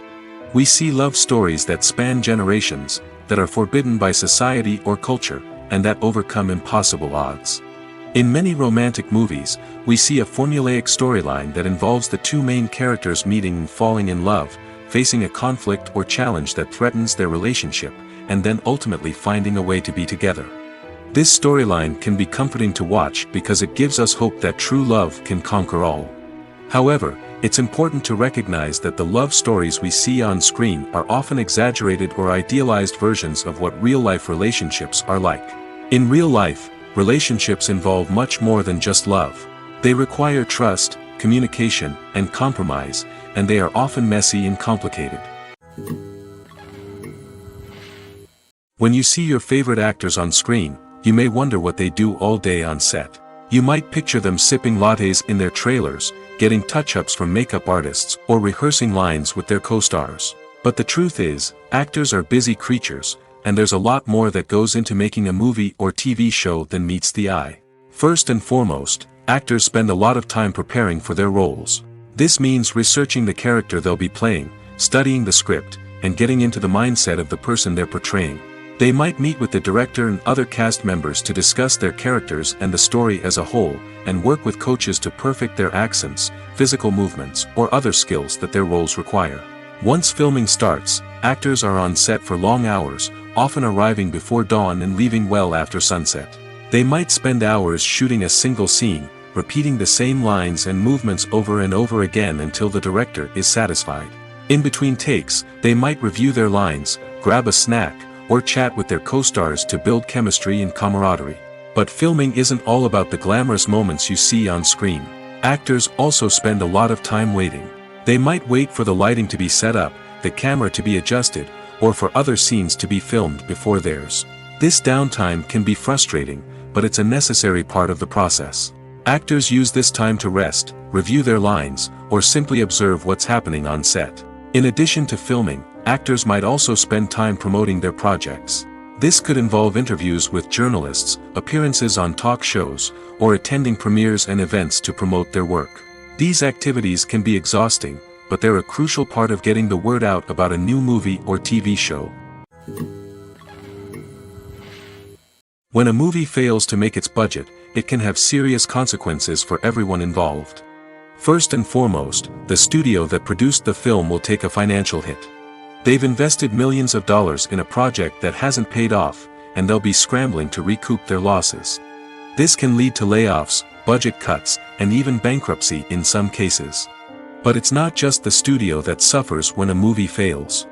We see love stories that span generations, that are forbidden by society or culture, and that overcome impossible odds. In many romantic movies, we see a formulaic storyline that involves the two main characters meeting and falling in love, facing a conflict or challenge that threatens their relationship, and then ultimately finding a way to be together. This storyline can be comforting to watch because it gives us hope that true love can conquer all. However, it's important to recognize that the love stories we see on screen are often exaggerated or idealized versions of what real-life relationships are like. In real life, relationships involve much more than just love. They require trust, communication, and compromise, and they are often messy and complicated. When you see your favorite actors on screen, you may wonder what they do all day on set. You might picture them sipping lattes in their trailers, getting touch-ups from makeup artists, or rehearsing lines with their co-stars. But the truth is, actors are busy creatures, and there's a lot more that goes into making a movie or TV show than meets the eye. First and foremost, actors spend a lot of time preparing for their roles. This means researching the character they'll be playing, studying the script, and getting into the mindset of the person they're portraying. They might meet with the director and other cast members to discuss their characters and the story as a whole, and work with coaches to perfect their accents, physical movements, or other skills that their roles require. Once filming starts, actors are on set for long hours, often arriving before dawn and leaving well after sunset. They might spend hours shooting a single scene, repeating the same lines and movements over and over again until the director is satisfied. In between takes, they might review their lines, grab a snack, or chat with their co-stars to build chemistry and camaraderie. But filming isn't all about the glamorous moments you see on screen. Actors also spend a lot of time waiting. They might wait for the lighting to be set up, the camera to be adjusted, or for other scenes to be filmed before theirs. This downtime can be frustrating, but it's a necessary part of the process. Actors use this time to rest, review their lines, or simply observe what's happening on set. In addition to filming, actors might also spend time promoting their projects. This could involve interviews with journalists, appearances on talk shows, or attending premieres and events to promote their work. These activities can be exhausting, but they're a crucial part of getting the word out about a new movie or TV show. When a movie fails to make its budget, it can have serious consequences for everyone involved. First and foremost, the studio that produced the film will take a financial hit. They've invested millions of dollars in a project that hasn't paid off, and they'll be scrambling to recoup their losses. This can lead to layoffs, budget cuts, and even bankruptcy in some cases. But it's not just the studio that suffers when a movie fails.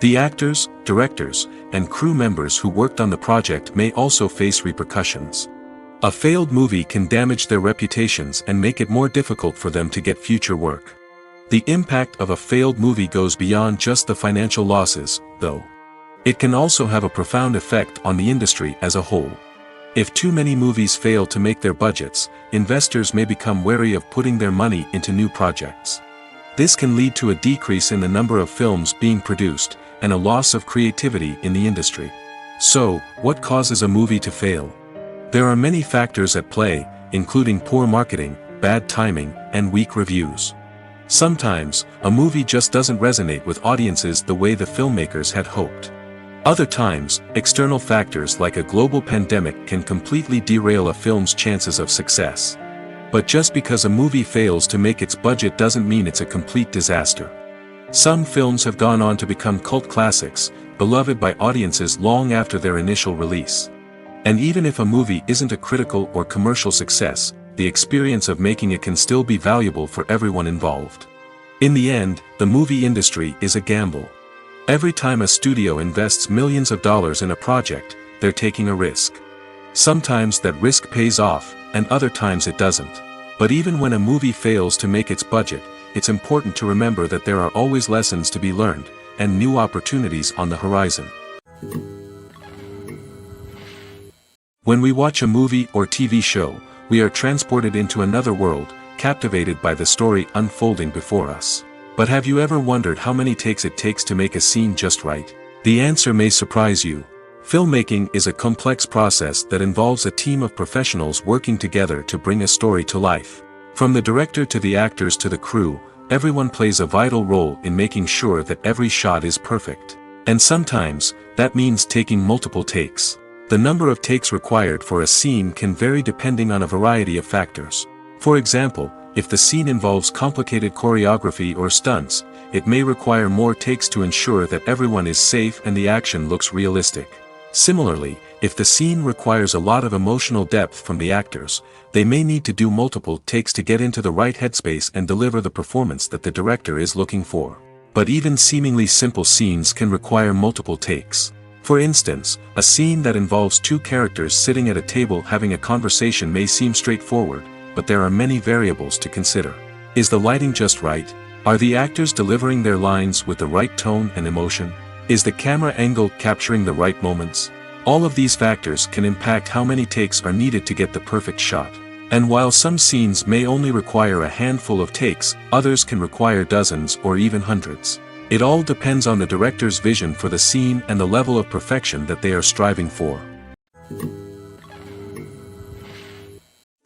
The actors, directors, and crew members who worked on the project may also face repercussions. A failed movie can damage their reputations and make it more difficult for them to get future work. The impact of a failed movie goes beyond just the financial losses, though. It can also have a profound effect on the industry as a whole. If too many movies fail to make their budgets, investors may become wary of putting their money into new projects. This can lead to a decrease in the number of films being produced, and a loss of creativity in the industry. So, what causes a movie to fail? There are many factors at play, including poor marketing, bad timing, and weak reviews. Sometimes, a movie just doesn't resonate with audiences the way the filmmakers had hoped. Other times, external factors like a global pandemic can completely derail a film's chances of success. But just because a movie fails to make its budget doesn't mean it's a complete disaster. Some films have gone on to become cult classics, beloved by audiences long after their initial release. And even if a movie isn't a critical or commercial success, the experience of making it can still be valuable for everyone involved. In the end, the movie industry is a gamble. Every time a studio invests millions of dollars in a project, they're taking a risk. Sometimes that risk pays off, and other times it doesn't. But even when a movie fails to make its budget, it's important to remember that there are always lessons to be learned, and new opportunities on the horizon. When we watch a movie or TV show, we are transported into another world, captivated by the story unfolding before us. But have you ever wondered how many takes it takes to make a scene just right? The answer may surprise you. Filmmaking is a complex process that involves a team of professionals working together to bring a story to life. From the director to the actors to the crew, everyone plays a vital role in making sure that every shot is perfect. And sometimes, that means taking multiple takes. The number of takes required for a scene can vary depending on a variety of factors. For example, if the scene involves complicated choreography or stunts, it may require more takes to ensure that everyone is safe and the action looks realistic. Similarly, if the scene requires a lot of emotional depth from the actors, they may need to do multiple takes to get into the right headspace and deliver the performance that the director is looking for. But even seemingly simple scenes can require multiple takes. For instance, a scene that involves two characters sitting at a table having a conversation may seem straightforward, but there are many variables to consider. Is the lighting just right? Are the actors delivering their lines with the right tone and emotion? Is the camera angle capturing the right moments? All of these factors can impact how many takes are needed to get the perfect shot. And while some scenes may only require a handful of takes, others can require dozens or even hundreds. It all depends on the director's vision for the scene and the level of perfection that they are striving for.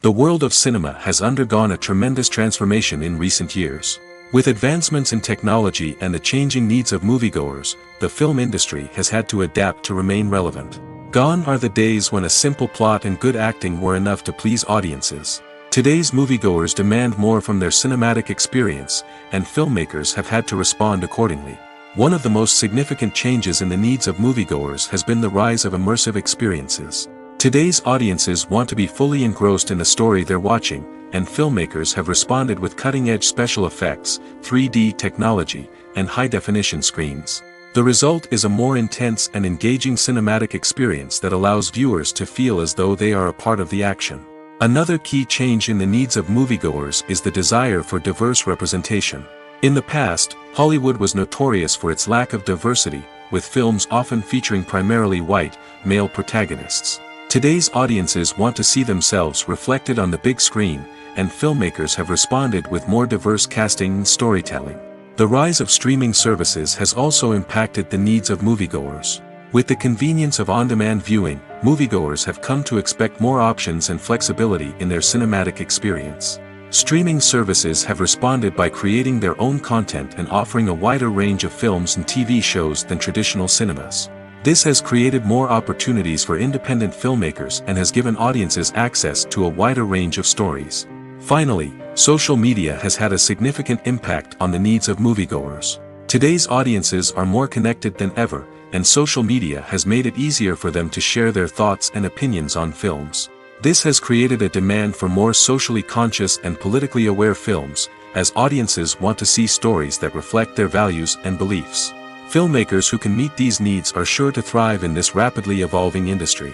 The world of cinema has undergone a tremendous transformation in recent years. With advancements in technology and the changing needs of moviegoers, the film industry has had to adapt to remain relevant. Gone are the days when a simple plot and good acting were enough to please audiences. Today's moviegoers demand more from their cinematic experience, and filmmakers have had to respond accordingly. One of the most significant changes in the needs of moviegoers has been the rise of immersive experiences. Today's audiences want to be fully engrossed in the story they're watching, and filmmakers have responded with cutting-edge special effects, 3D technology, and high-definition screens. The result is a more intense and engaging cinematic experience that allows viewers to feel as though they are a part of the action. Another key change in the needs of moviegoers is the desire for diverse representation. In the past, Hollywood was notorious for its lack of diversity, with films often featuring primarily white, male protagonists. Today's audiences want to see themselves reflected on the big screen, and filmmakers have responded with more diverse casting and storytelling. The rise of streaming services has also impacted the needs of moviegoers. With the convenience of on-demand viewing, moviegoers have come to expect more options and flexibility in their cinematic experience. Streaming services have responded by creating their own content and offering a wider range of films and TV shows than traditional cinemas. This has created more opportunities for independent filmmakers and has given audiences access to a wider range of stories. Finally, social media has had a significant impact on the needs of moviegoers. Today's audiences are more connected than ever, and social media has made it easier for them to share their thoughts and opinions on films. This has created a demand for more socially conscious and politically aware films, as audiences want to see stories that reflect their values and beliefs. Filmmakers who can meet these needs are sure to thrive in this rapidly evolving industry.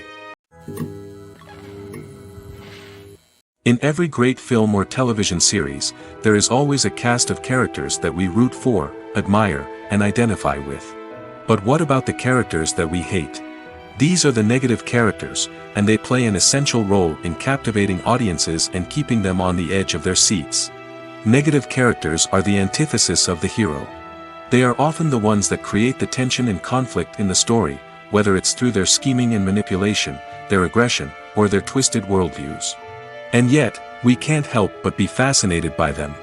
In every great film or television series, there is always a cast of characters that we root for, admire, and identify with. But what about the characters that we hate? These are the negative characters, and they play an essential role in captivating audiences and keeping them on the edge of their seats. Negative characters are the antithesis of the hero. They are often the ones that create the tension and conflict in the story, whether it's through their scheming and manipulation, their aggression, or their twisted worldviews. And yet, we can't help but be fascinated by them.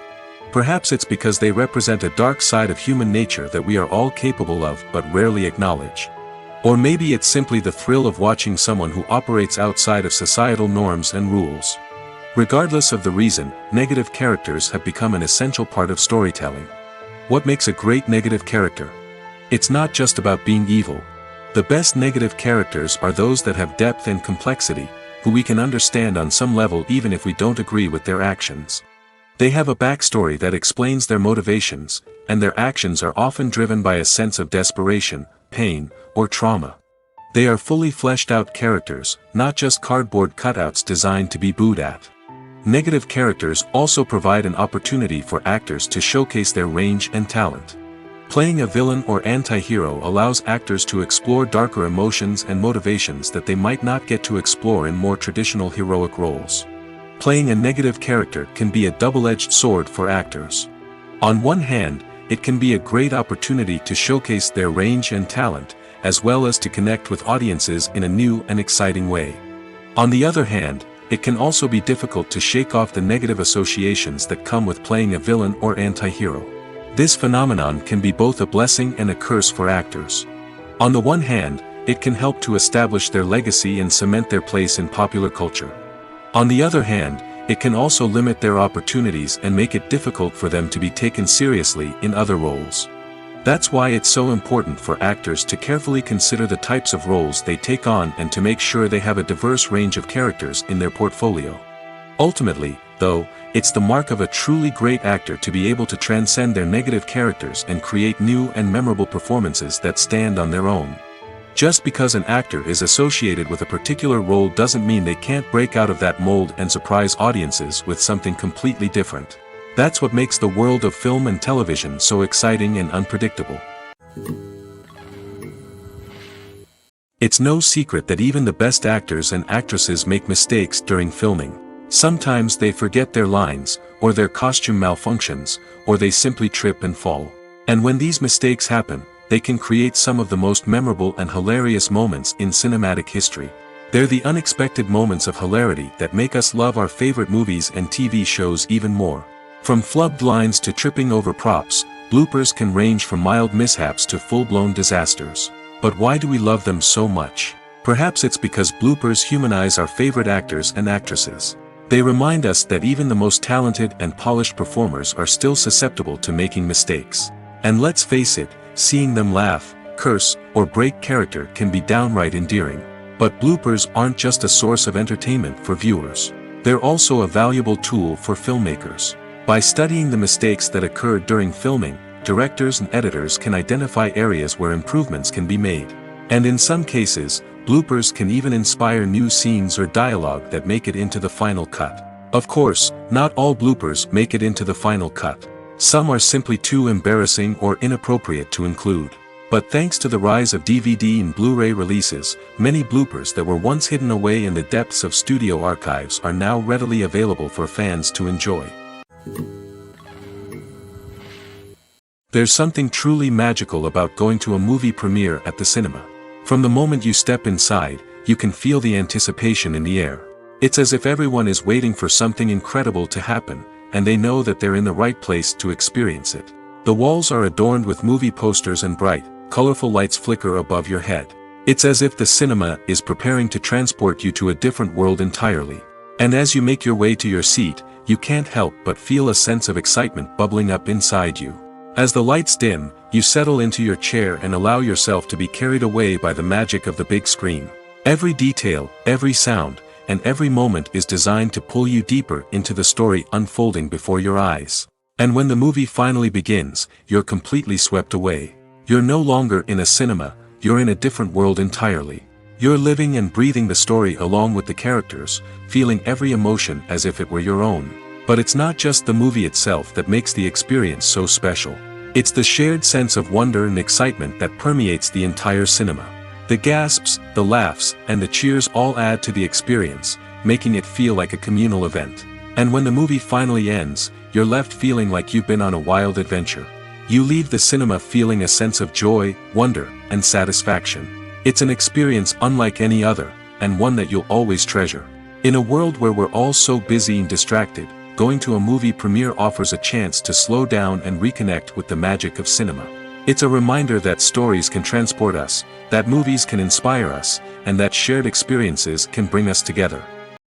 Perhaps it's because they represent a dark side of human nature that we are all capable of but rarely acknowledge. Or maybe it's simply the thrill of watching someone who operates outside of societal norms and rules. Regardless of the reason, negative characters have become an essential part of storytelling. What makes a great negative character? It's not just about being evil. The best negative characters are those that have depth and complexity, who we can understand on some level even if we don't agree with their actions. They have a backstory that explains their motivations, and their actions are often driven by a sense of desperation, pain, or trauma. They are fully fleshed out characters, not just cardboard cutouts designed to be booed at. Negative characters also provide an opportunity for actors to showcase their range and talent. Playing a villain or anti-hero allows actors to explore darker emotions and motivations that they might not get to explore in more traditional heroic roles. Playing a negative character can be a double-edged sword for actors. On one hand, it can be a great opportunity to showcase their range and talent, as well as to connect with audiences in a new and exciting way. On the other hand, it can also be difficult to shake off the negative associations that come with playing a villain or anti-hero. This phenomenon can be both a blessing and a curse for actors. On the one hand, it can help to establish their legacy and cement their place in popular culture. On the other hand, it can also limit their opportunities and make it difficult for them to be taken seriously in other roles. That's why it's so important for actors to carefully consider the types of roles they take on and to make sure they have a diverse range of characters in their portfolio. Ultimately, though, it's the mark of a truly great actor to be able to transcend their negative characters and create new and memorable performances that stand on their own. Just because an actor is associated with a particular role doesn't mean they can't break out of that mold and surprise audiences with something completely different. That's what makes the world of film and television so exciting and unpredictable. It's no secret that even the best actors and actresses make mistakes during filming. Sometimes they forget their lines, or their costume malfunctions, or they simply trip and fall. And when these mistakes happen, they can create some of the most memorable and hilarious moments in cinematic history. They're the unexpected moments of hilarity that make us love our favorite movies and TV shows even more. From flubbed lines to tripping over props, bloopers can range from mild mishaps to full-blown disasters. But why do we love them so much? Perhaps it's because bloopers humanize our favorite actors and actresses. They remind us that even the most talented and polished performers are still susceptible to making mistakes. And let's face it, seeing them laugh, curse, or break character can be downright endearing. But bloopers aren't just a source of entertainment for viewers. They're also a valuable tool for filmmakers. By studying the mistakes that occurred during filming, directors and editors can identify areas where improvements can be made. And in some cases, bloopers can even inspire new scenes or dialogue that make it into the final cut. Of course, not all bloopers make it into the final cut. Some are simply too embarrassing or inappropriate to include. But thanks to the rise of DVD and Blu-ray releases, many bloopers that were once hidden away in the depths of studio archives are now readily available for fans to enjoy. There's something truly magical about going to a movie premiere at the cinema. From the moment you step inside, you can feel the anticipation in the air. It's as if everyone is waiting for something incredible to happen, and they know that they're in the right place to experience it. The walls are adorned with movie posters and bright, colorful lights flicker above your head. It's as if the cinema is preparing to transport you to a different world entirely. And as you make your way to your seat, you can't help but feel a sense of excitement bubbling up inside you. As the lights dim, you settle into your chair and allow yourself to be carried away by the magic of the big screen. Every detail, every sound, and every moment is designed to pull you deeper into the story unfolding before your eyes. And when the movie finally begins, you're completely swept away. You're no longer in a cinema, you're in a different world entirely. You're living and breathing the story along with the characters, feeling every emotion as if it were your own. But it's not just the movie itself that makes the experience so special. It's the shared sense of wonder and excitement that permeates the entire cinema. The gasps, the laughs, and the cheers all add to the experience, making it feel like a communal event. And when the movie finally ends, you're left feeling like you've been on a wild adventure. You leave the cinema feeling a sense of joy, wonder, and satisfaction. It's an experience unlike any other, and one that you'll always treasure. In a world where we're all so busy and distracted, going to a movie premiere offers a chance to slow down and reconnect with the magic of cinema. It's a reminder that stories can transport us, that movies can inspire us, and that shared experiences can bring us together.